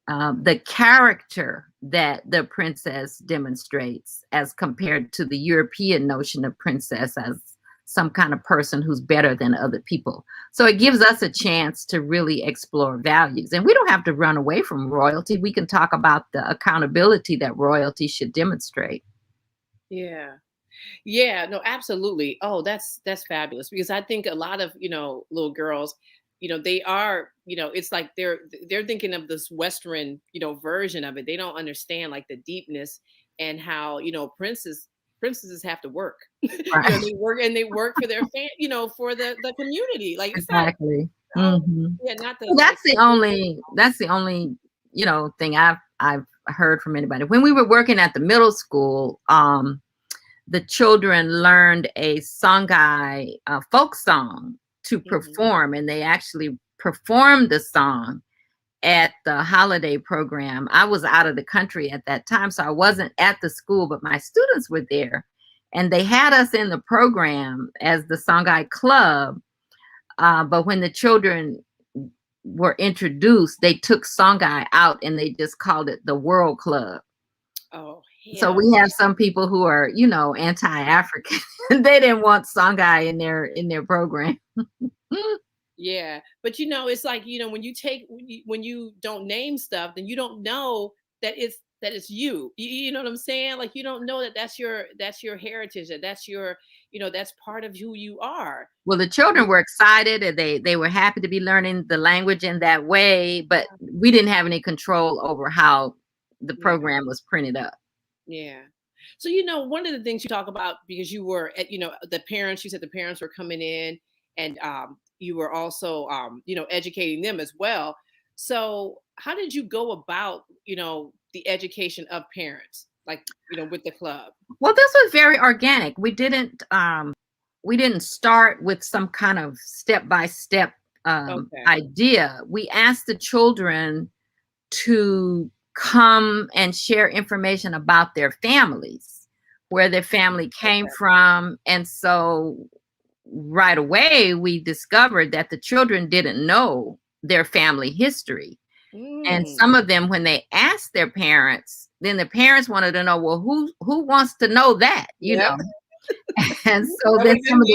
the character that the princess demonstrates as compared to the European notion of princess as some kind of person who's better than other people. So it gives us a chance to really explore values. And we don't have to run away from royalty. We can talk about the accountability that royalty should demonstrate. Yeah. Yeah, no, absolutely. Oh, that's fabulous, because I think a lot of, little girls, they are, it's like they're thinking of this Western, version of it. They don't understand like the deepness and how, princesses have to work. Right. they work for their for the community. Like exactly. Yeah, not the, that's the only thing I've heard from anybody. When we were working at the middle school, the children learned a Songhai folk song to perform, and they actually performed the song at the holiday program. I was out of the country at that time, so I wasn't at the school, but my students were there, and they had us in the program as the Songhai Club. But when the children were introduced, they took Songhai out and they just called it the World Club. Oh, yeah. So we have some people who are, anti-African. They didn't want Songhai in their program. Yeah, but it's like, when you don't name stuff, then you don't know that it's you. You know what I'm saying? Like, you don't know that that's your heritage, that that's your, that's part of who you are. Well, the children were excited, and they were happy to be learning the language in that way, but we didn't have any control over how the program was printed up. Yeah. So, one of the things you talk about, because you were at, the parents, you said the parents were coming in, and you were also, educating them as well. So how did you go about, the education of parents, like, with the club? Well, this was very organic. We didn't start with some kind of step-by-step idea. We asked the children to come and share information about their families, where their family came from. And so right away, we discovered that the children didn't know their family history. And some of them, when they asked their parents, then the parents wanted to know, well, who wants to know that, know? And so then some of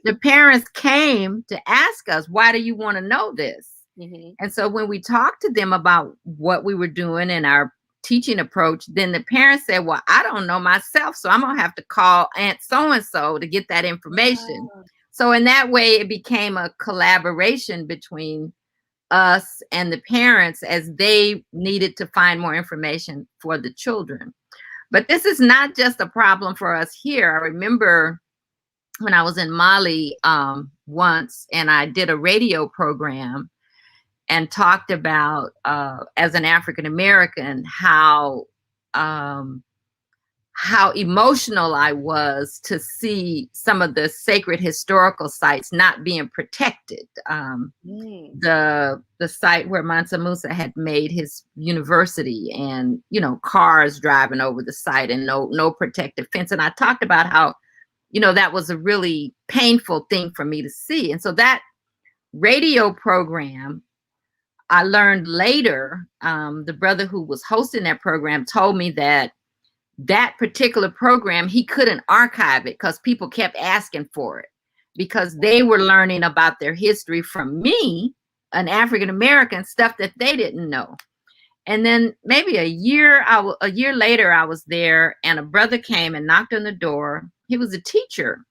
the parents came to ask us, why do you want to know this? And so when we talked to them about what we were doing and our teaching approach, then the parents said, well, I don't know myself, so I'm gonna have to call Aunt so-and-so to get that information. So in that way, it became a collaboration between us and the parents as they needed to find more information for the children. But this is not just a problem for us here. I remember when I was in Mali once, and I did a radio program and talked about, as an African American, how emotional I was to see some of the sacred historical sites not being protected. The site where Mansa Musa had made his university, and cars driving over the site and no protective fence. And I talked about how that was a really painful thing for me to see. And so that radio program, I learned later, the brother who was hosting that program told me that particular program, he couldn't archive it because people kept asking for it, because they were learning about their history from me, an African American, stuff that they didn't know. And then maybe a year later, I was there, and a brother came and knocked on the door. He was a teacher,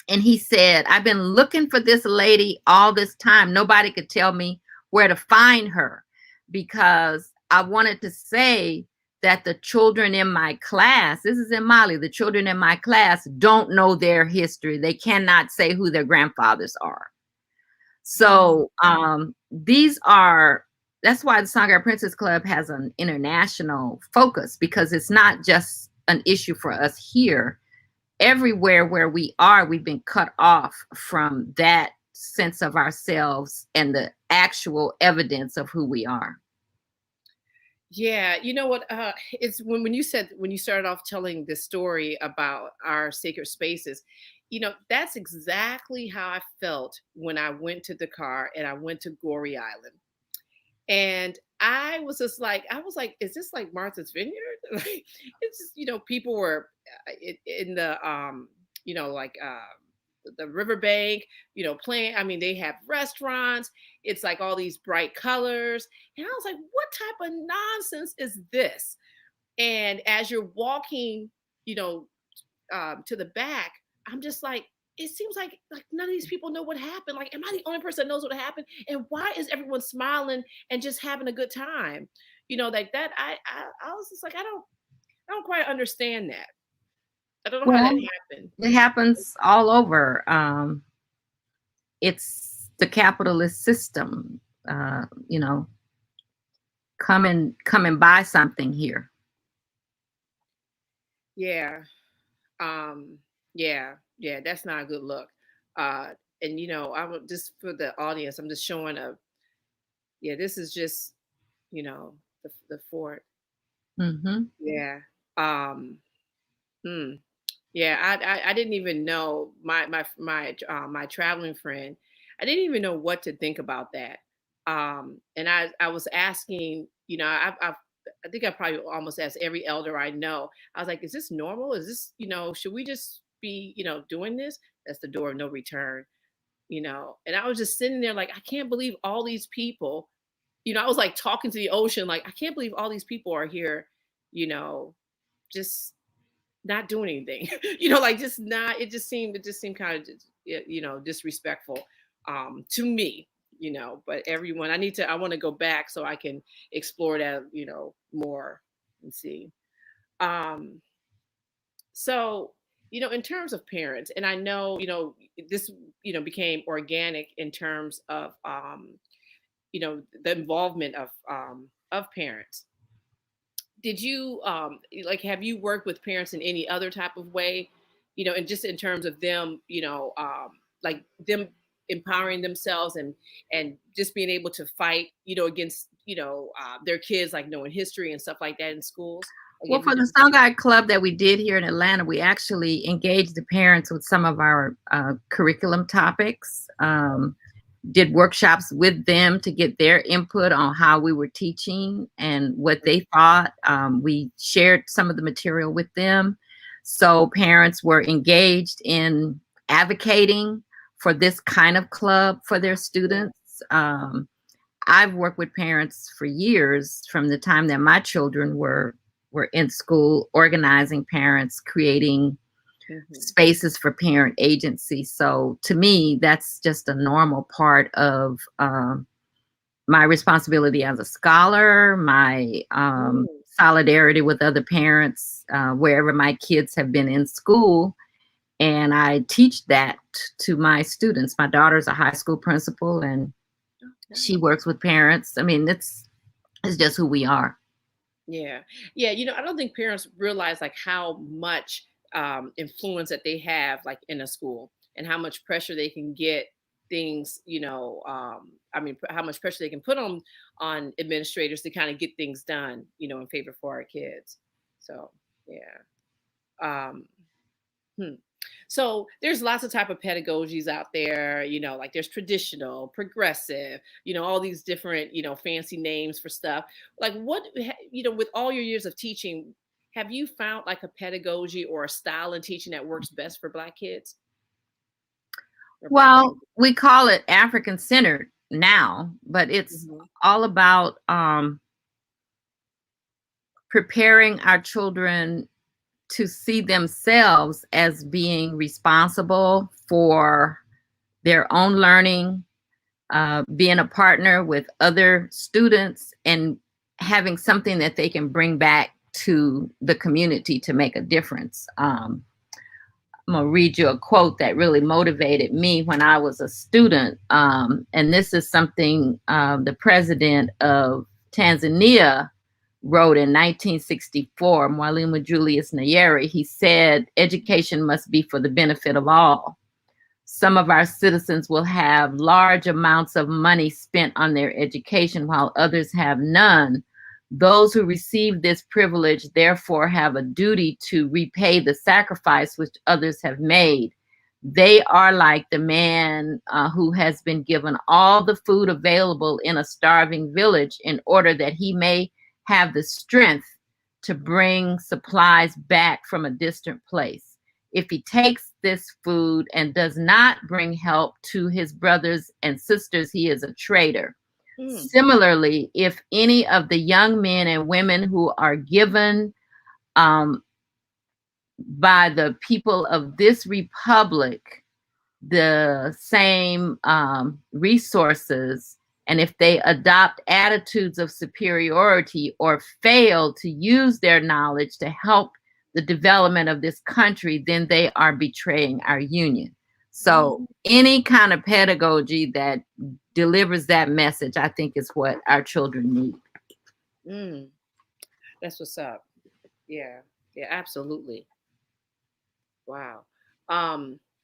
and he said, I've been looking for this lady all this time. Nobody could tell me where to find her, because I wanted to say that the children in my class, this is in Mali, the children in my class don't know their history. They cannot say who their grandfathers are. So that's why the Songhai Princess Club has an international focus, because it's not just an issue for us here. Everywhere where we are, we've been cut off from that sense of ourselves and the actual evidence of who we are. Yeah, you know what? It's when you started off telling this story about our sacred spaces, that's exactly how I felt when I went to Dakar and I went to Goree Island. And I was like, is this like Martha's Vineyard? Like, it's just, people were in the, the riverbank, playing. I mean, they have restaurants. It's like all these bright colors. And I was like, what type of nonsense is this? And as you're walking, to the back, I'm just like, it seems like none of these people know what happened. Like, am I the only person that knows what happened? And why is everyone smiling and just having a good time? Like that. I was just like, I don't quite understand that. I don't know how that happened. It happens all over. It's the capitalist system, come and buy something here. Yeah. Yeah, that's not a good look. And I would just, for the audience, I'm just showing this is just, the fort. Mm-hmm. Yeah. Yeah, I didn't even know my traveling friend. I didn't even know what to think about that. And I was asking, I think I probably almost asked every elder I know. I was like, is this normal? Is this, should we just be, doing this? That's the door of no return, And I was just sitting there like, I can't believe all these people, I was like talking to the ocean, like, I can't believe all these people are here, just not doing anything, like it just seemed kind of, disrespectful to me, but everyone, I want to go back so I can explore that, more and see. So, in terms of parents, and I know, this, became organic in terms of, the involvement of parents. Did you have you worked with parents in any other type of way, and just in terms of them, like them empowering themselves and just being able to fight, against, their kids, like knowing history and stuff like that in schools? Well, for the Songhai Club that we did here in Atlanta, we actually engaged the parents with some of our curriculum topics, did workshops with them to get their input on how we were teaching and what they thought. We shared some of the material with them. So parents were engaged in advocating for this kind of club for their students. I've worked with parents for years, from the time that my children were in school, organizing parents, creating spaces for parent agency. So to me, that's just a normal part of my responsibility as a scholar, my solidarity with other parents, wherever my kids have been in school. And I teach that to my students. My daughter's a high school principal, and she works with parents. I mean, it's just who we are. Yeah. Yeah. You know, I don't think parents realize like how much influence that they have like in a school, and how much pressure they can get things, you know, I mean, how much pressure they can put on administrators to kind of get things done, you know, in favor for our kids. So, yeah. Um, hmm. So there's lots of type of pedagogies out there, you know, like there's traditional, progressive, you know, all these different, you know, fancy names for stuff. Like what, you know, with all your years of teaching, have you found like a pedagogy or a style in teaching that works best for Black kids? Well, we call it African centered now, but it's all about preparing our children to see themselves as being responsible for their own learning, being a partner with other students, and having something that they can bring back to the community to make a difference. I'm gonna read you a quote that really motivated me when I was a student. And this is something the president of Tanzania wrote in 1964, Mwalimu Julius Nyerere. He said, "Education must be for the benefit of all. Some of our citizens will have large amounts of money spent on their education while others have none. Those who receive this privilege therefore have a duty to repay the sacrifice which others have made. They are like the man who has been given all the food available in a starving village in order that he may have the strength to bring supplies back from a distant place. If he takes this food and does not bring help to his brothers and sisters, he is a traitor. Similarly, if any of the young men and women who are given by the people of this republic the same resources, and if they adopt attitudes of superiority or fail to use their knowledge to help the development of this country, then they are betraying our union." So any kind of pedagogy that delivers that message, I think, is what our children need. That's what's up. Yeah. Yeah, absolutely. Wow.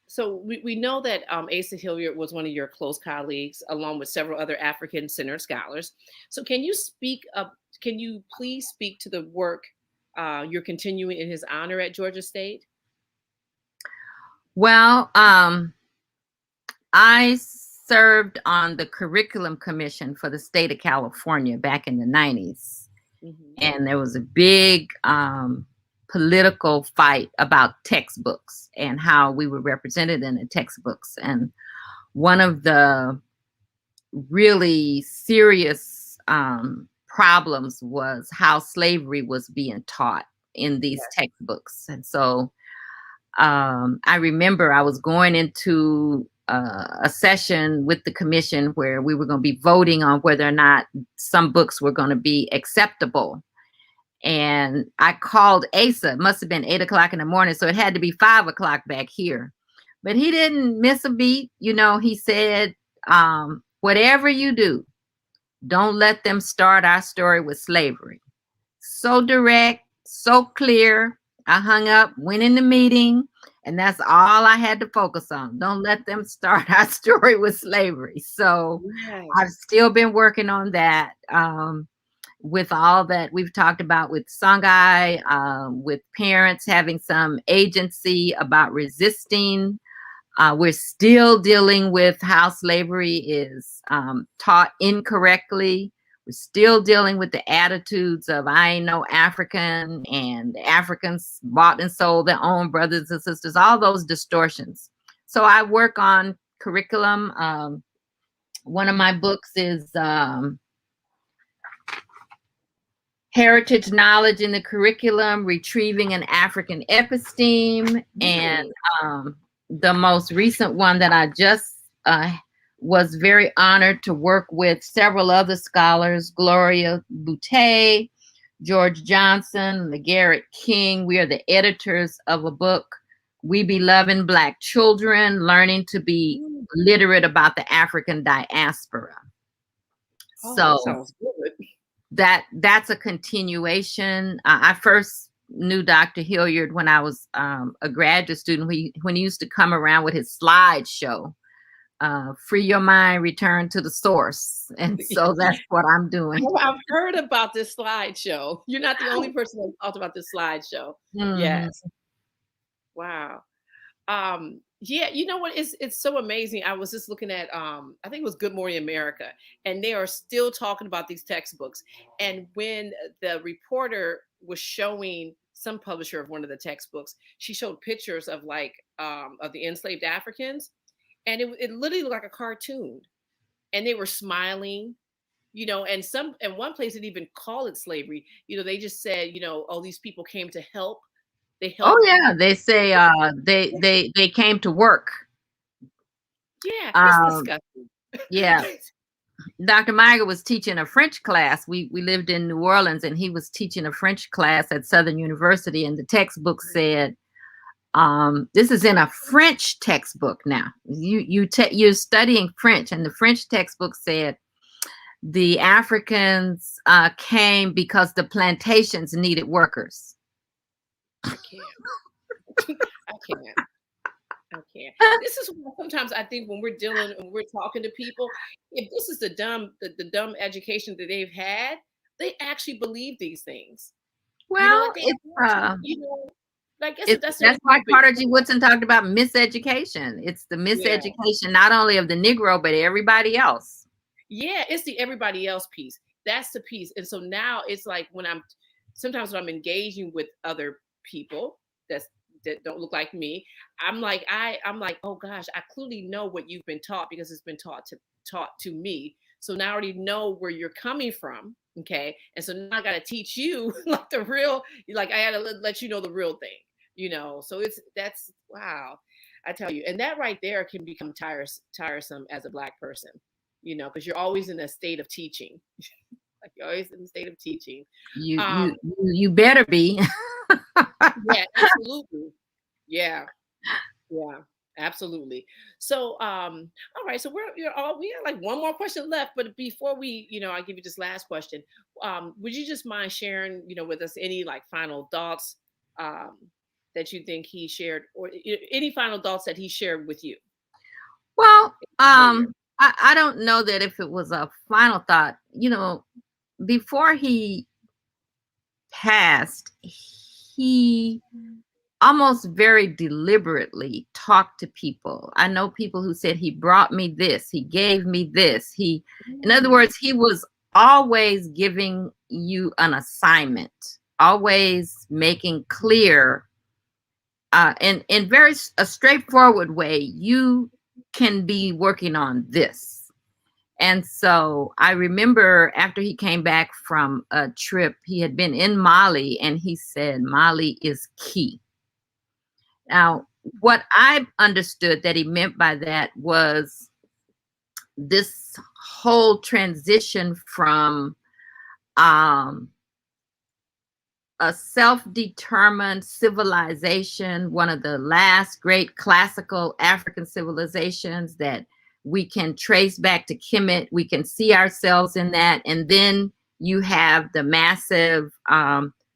So we know that Asa Hilliard was one of your close colleagues, along with several other African-centered scholars. So can you please speak to the work you're continuing in his honor at Georgia State? Well, I served on the curriculum commission for the state of California back in the 90s. And there was a big political fight about textbooks and how we were represented in the textbooks. And one of the really serious problems was how slavery was being taught in these textbooks. And so I remember I was going into a session with the commission where we were going to be voting on whether or not some books were going to be acceptable. And I called Asa. It must have been 8 o'clock in the morning, so it had to be 5 o'clock back here. But he didn't miss a beat. You know, he said, whatever you do, don't let them start our story with slavery. So direct, so clear. I hung up, went in the meeting, and that's all I had to focus on. Don't let them start our story with slavery. So I've still been working on that. With all that we've talked about with Songhai, with parents having some agency about resisting. We're still dealing with how slavery is taught incorrectly. We're still dealing with the attitudes of I ain't no African, and the Africans bought and sold their own brothers and sisters, all those distortions. So I work on curriculum. One of my books is Heritage Knowledge in the Curriculum, Retrieving an African Episteme. And the most recent one that I just was very honored to work with several other scholars, Gloria Boutte, George Johnson, LeGarrette King. We are the editors of a book, We Be Loving Black Children, Learning to Be Literate About the African Diaspora. Oh, So that sounds good. That's a continuation. I first knew Dr. Hilliard when I was a graduate student, when he used to come around with his slideshow, Free Your Mind, Return to the Source. And so that's what I'm doing. I've heard about this slideshow. You're not the only person that talked about this slideshow. Mm-hmm. Yes. Wow. Yeah, you know what? It's so amazing. I was just looking at I think it was Good Morning America, and they are still talking about these textbooks. And when the reporter was showing some publisher of one of the textbooks, she showed pictures of like of the enslaved Africans, and it literally looked like a cartoon. And they were smiling, you know, and one place didn't even call it slavery. You know, they just said, you know, oh, these people came to help. They helped. Oh yeah, they say they came to work. Yeah, it's disgusting. Yeah. Dr. Meyer was teaching a French class. We lived in New Orleans, and he was teaching a French class at Southern University, and the textbook said, this is in a French textbook now. You're studying French, and the French textbook said the Africans came because the plantations needed workers. I can't. I can't. This is why sometimes I think when we're talking to people, if this is the dumb education that they've had, they actually believe these things. Well, that's why Carter G. Woodson talked about miseducation. It's the miseducation not only of the Negro, but everybody else. Yeah, it's the everybody else piece. That's the piece. And so now it's like sometimes when I'm engaging with other people that don't look like me, I'm like, oh gosh, I clearly know what you've been taught because it's been taught to me. So now I already know where you're coming from. Okay. And so now I got to teach you like the real, like I got to let you know the real thing, you know? So that's wow. I tell you, and that right there can become tiresome as a Black person, you know, because you're always in a state of teaching. Like you're always in a state of teaching. You better be. Yeah, absolutely. Yeah, absolutely. So, all right. So we have like one more question left, but before we, you know, I give you this last question. Would you just mind sharing, you know, with us any like final thoughts that you think he shared, or any final thoughts that he shared with you? Well, I don't know that if it was a final thought. You know, before he passed, he almost very deliberately talked to people. I know people who said he brought me this, he gave me this. In other words, he was always giving you an assignment, always making clear in a straightforward way, you can be working on this. And so I remember after he came back from a trip, he had been in Mali, and he said, Mali is key. Now, what I understood that he meant by that was this whole transition from a self-determined civilization, one of the last great classical African civilizations that we can trace back to Kemet. We can see ourselves in that. And then you have the massive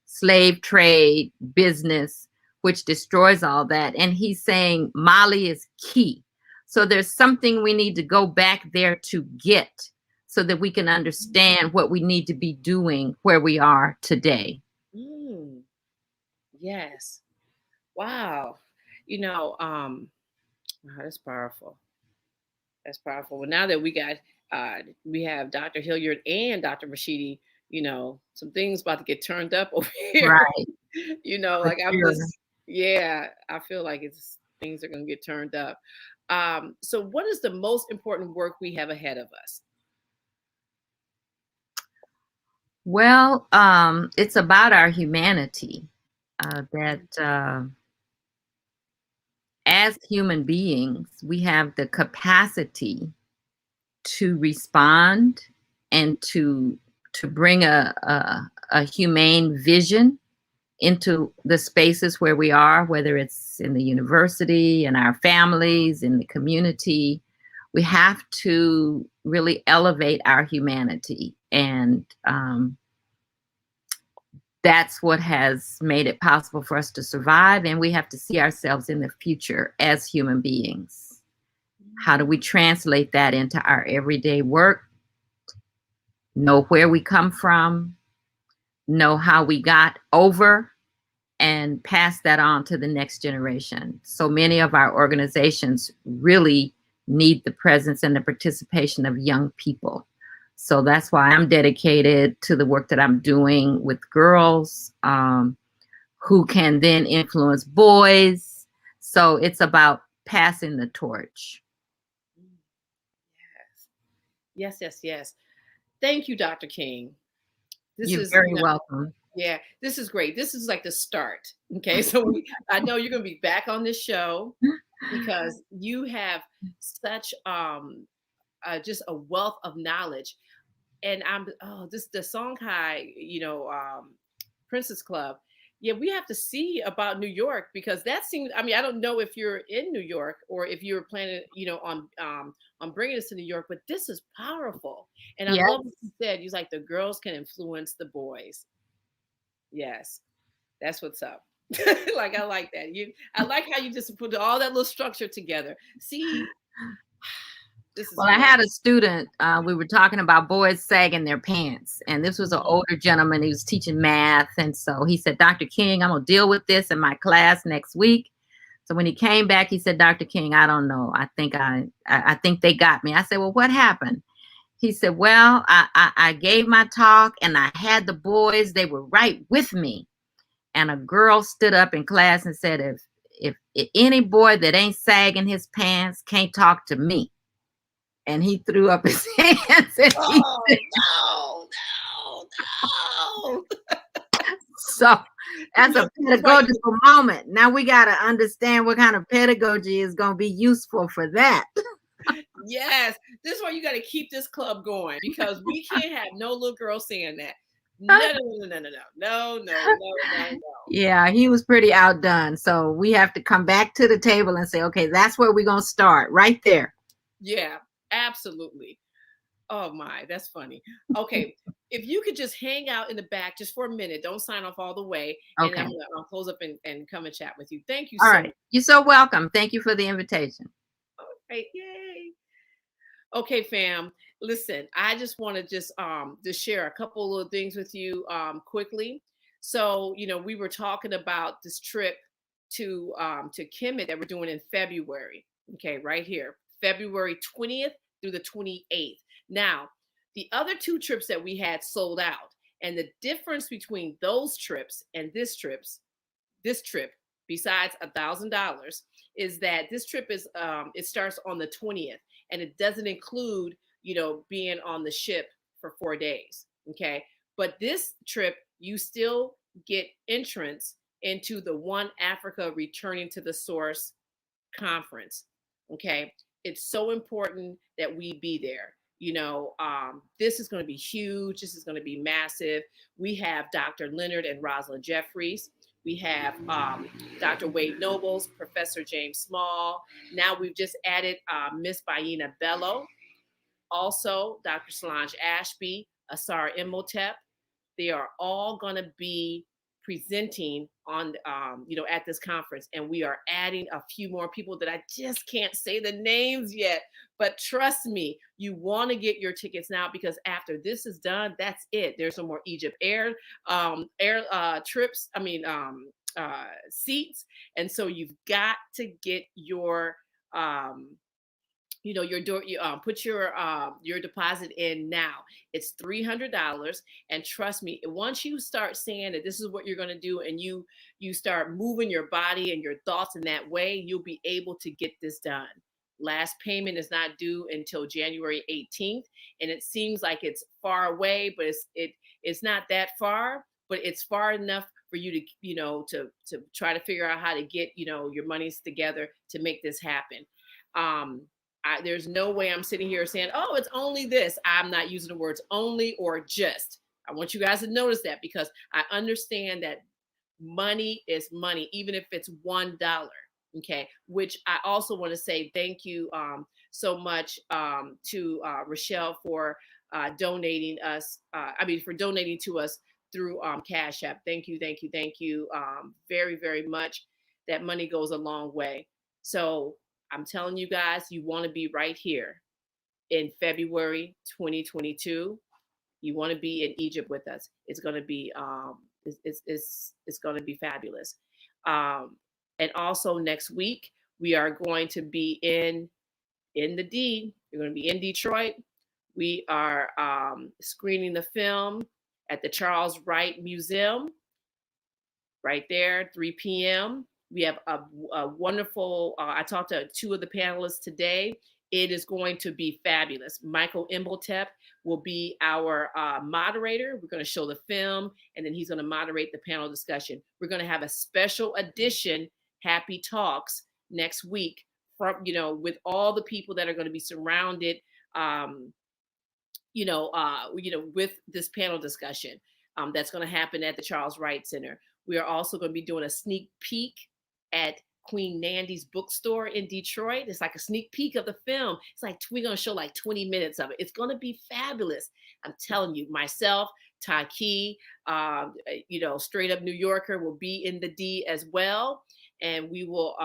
slave trade business, which destroys all that. And he's saying Mali is key. So there's something we need to go back there to get so that we can understand what we need to be doing where we are today. Yes. Wow. You know, wow, that's powerful. That's powerful. Well, now that we have Dr. Hilliard and Dr. Rashidi, you know, some things about to get turned up over here. Right. You know, like I feel like things are going to get turned up. So what is the most important work we have ahead of us? Well, it's about our humanity, that as human beings, we have the capacity to respond and to bring a humane vision into the spaces where we are, whether it's in the university, in our families, in the community. We have to really elevate our humanity, and that's what has made it possible for us to survive. And we have to see ourselves in the future as human beings. How do we translate that into our everyday work? Know where we come from, know how we got over, and pass that on to the next generation. So many of our organizations really need the presence and the participation of young people. So that's why I'm dedicated to the work that I'm doing with girls, who can then influence boys. So it's about passing the torch. Yes, yes, yes. Thank you, Dr. King. You're very welcome. Yeah, this is great. This is like the start. Okay, so I know you're going to be back on this show because you have such just a wealth of knowledge. And the Songhai, Princess Club. Yeah, we have to see about New York, because that seems, I mean, I don't know if you're in New York or if you're planning, on bringing us to New York, but this is powerful. And I love what you said. You like the girls can influence the boys. Yes, that's what's up. Like, I like that. I like how you just put all that little structure together. See, well, I had a student, we were talking about boys sagging their pants, and this was an older gentleman. He was teaching math. And so he said, Dr. King, I'm going to deal with this in my class next week. So when he came back, he said, Dr. King, I don't know. I think they got me. I said, well, what happened? He said, well, I gave my talk and I had the boys, they were right with me. And a girl stood up in class and said, if any boy that ain't sagging his pants can't talk to me. And he threw up his hands. And no. So that's a pedagogical moment. Now we got to understand what kind of pedagogy is going to be useful for that. Yes, this is why you got to keep this club going, because we can't have no little girl saying that. No. Yeah, he was pretty outdone. So we have to come back to the table and say, okay, that's where we're going to start, right there. Yeah, absolutely. Oh my, that's funny. Okay, if you could just hang out in the back just for a minute, don't sign off all the way. Okay. And I'll close up and come and chat with you. Thank you so much. You're so welcome. Thank you for the invitation. Okay, yay. Okay, fam. Listen, I just want to just share a couple of things with you quickly. So, we were talking about this trip to Kemet that we're doing in February. Okay, right here, February 20th through the 28th. Now, the other two trips that we had sold out, and the difference between those trips and this trip, besides $1,000, is that this trip is it starts on the 20th, and it doesn't include being on the ship for 4 days. Okay, but this trip you still get entrance into the One Africa Returning to the Source conference. Okay, it's so important that we be there. This is going to be huge. This is going to be massive. We have Dr. Leonard and Rosalind Jeffries. We have Dr. Wade Nobles, Professor James Small. Now we've just added Miss Baina Bello. Also, Dr. Solange Ashby, Asar Imhotep. They are all going to be presenting on, at this conference. And we are adding a few more people that I just can't say the names yet. But trust me, you want to get your tickets now, because after this is done, that's it. There's some more Egypt Air trips. Seats. And so you've got to get your put your deposit in now. It's $300, and trust me, once you start saying that this is what you're going to do, and you start moving your body and your thoughts in that way, you'll be able to get this done. Last payment is not due until January 18th. And it seems like it's far away, but it's not that far, but it's far enough for you to, to try to figure out how to get, your monies together to make this happen. There's no way I'm sitting here saying, oh, it's only this. I'm not using the words only or just. I want you guys to notice that, because I understand that money is money, even if it's $1. Okay, which I also want to say thank you so much to Rochelle for donating for donating to us through Cash App. Thank you very, very much. That money goes a long way. So I'm telling you guys, you want to be right here in February 2022. You want to be in Egypt with us. It's going to be it's going to be fabulous. And also next week, we are going to be in the D. We're going to be in Detroit. We are screening the film at the Charles Wright Museum, right there, 3 p.m. We have a wonderful, I talked to 2 of the panelists today. It is going to be fabulous. Michael Imhotep will be our moderator. We're going to show the film, and then he's going to moderate the panel discussion. We're going to have a special edition HAPI Talks next week from, with all the people that are going to be surrounded, with this panel discussion that's going to happen at the Charles Wright Center. We are also going to be doing a sneak peek at Queen Nandy's bookstore in Detroit. It's like a sneak peek of the film. It's like we're going to show like 20 minutes of it. It's going to be fabulous. I'm telling you, myself, Taki, straight up New Yorker will be in the D as well. And we will,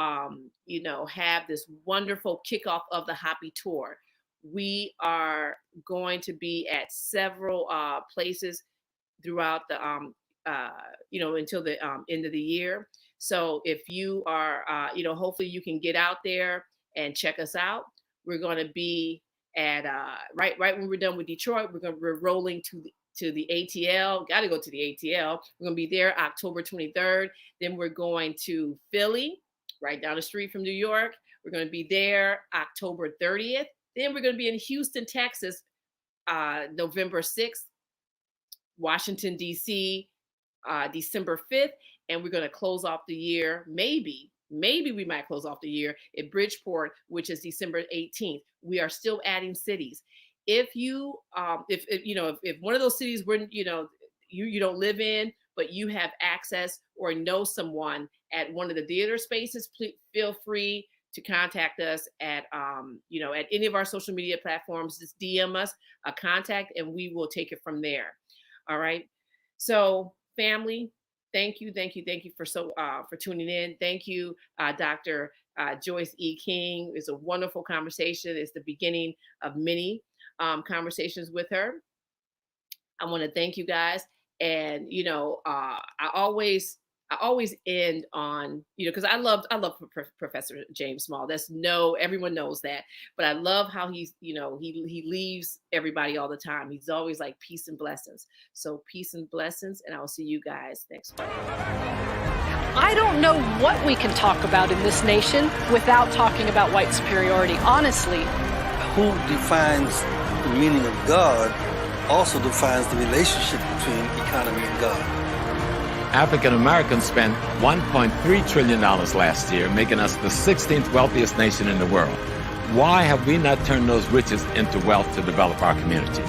have this wonderful kickoff of the Hoppy tour. We are going to be at several places throughout the, until the end of the year. So if you are, hopefully you can get out there and check us out. We're going to be at right when we're done with Detroit, we're rolling to the ATL. Got to go to the ATL. We're going to be there October 23rd. Then we're going to Philly, right down the street from New York. We're going to be there October 30th. Then we're going to be in Houston, Texas, November 6th. Washington, D.C., December 5th. And we're going to close off the year, maybe we might close off the year at Bridgeport, which is December 18th. We are still adding cities. If you, if one of those cities where, you don't live in, but you have access or know someone at one of the theater spaces, please feel free to contact us at, at any of our social media platforms. Just DM us a contact and we will take it from there. All right. So family, thank you for tuning in. Thank you, Dr. Joyce E. King. It's a wonderful conversation. It's the beginning of many conversations with her. I want to thank you guys. And, I always end on, because I love Professor James Small. Everyone knows that, but I love how he's, he leaves everybody all the time. He's always like peace and blessings. So peace and blessings. And I'll see you guys next week. I don't know what we can talk about in this nation without talking about white superiority, honestly. Who defines the meaning of God also defines the relationship between economy and God. African Americans spent $1.3 trillion last year, making us the 16th wealthiest nation in the world. Why have we not turned those riches into wealth to develop our community?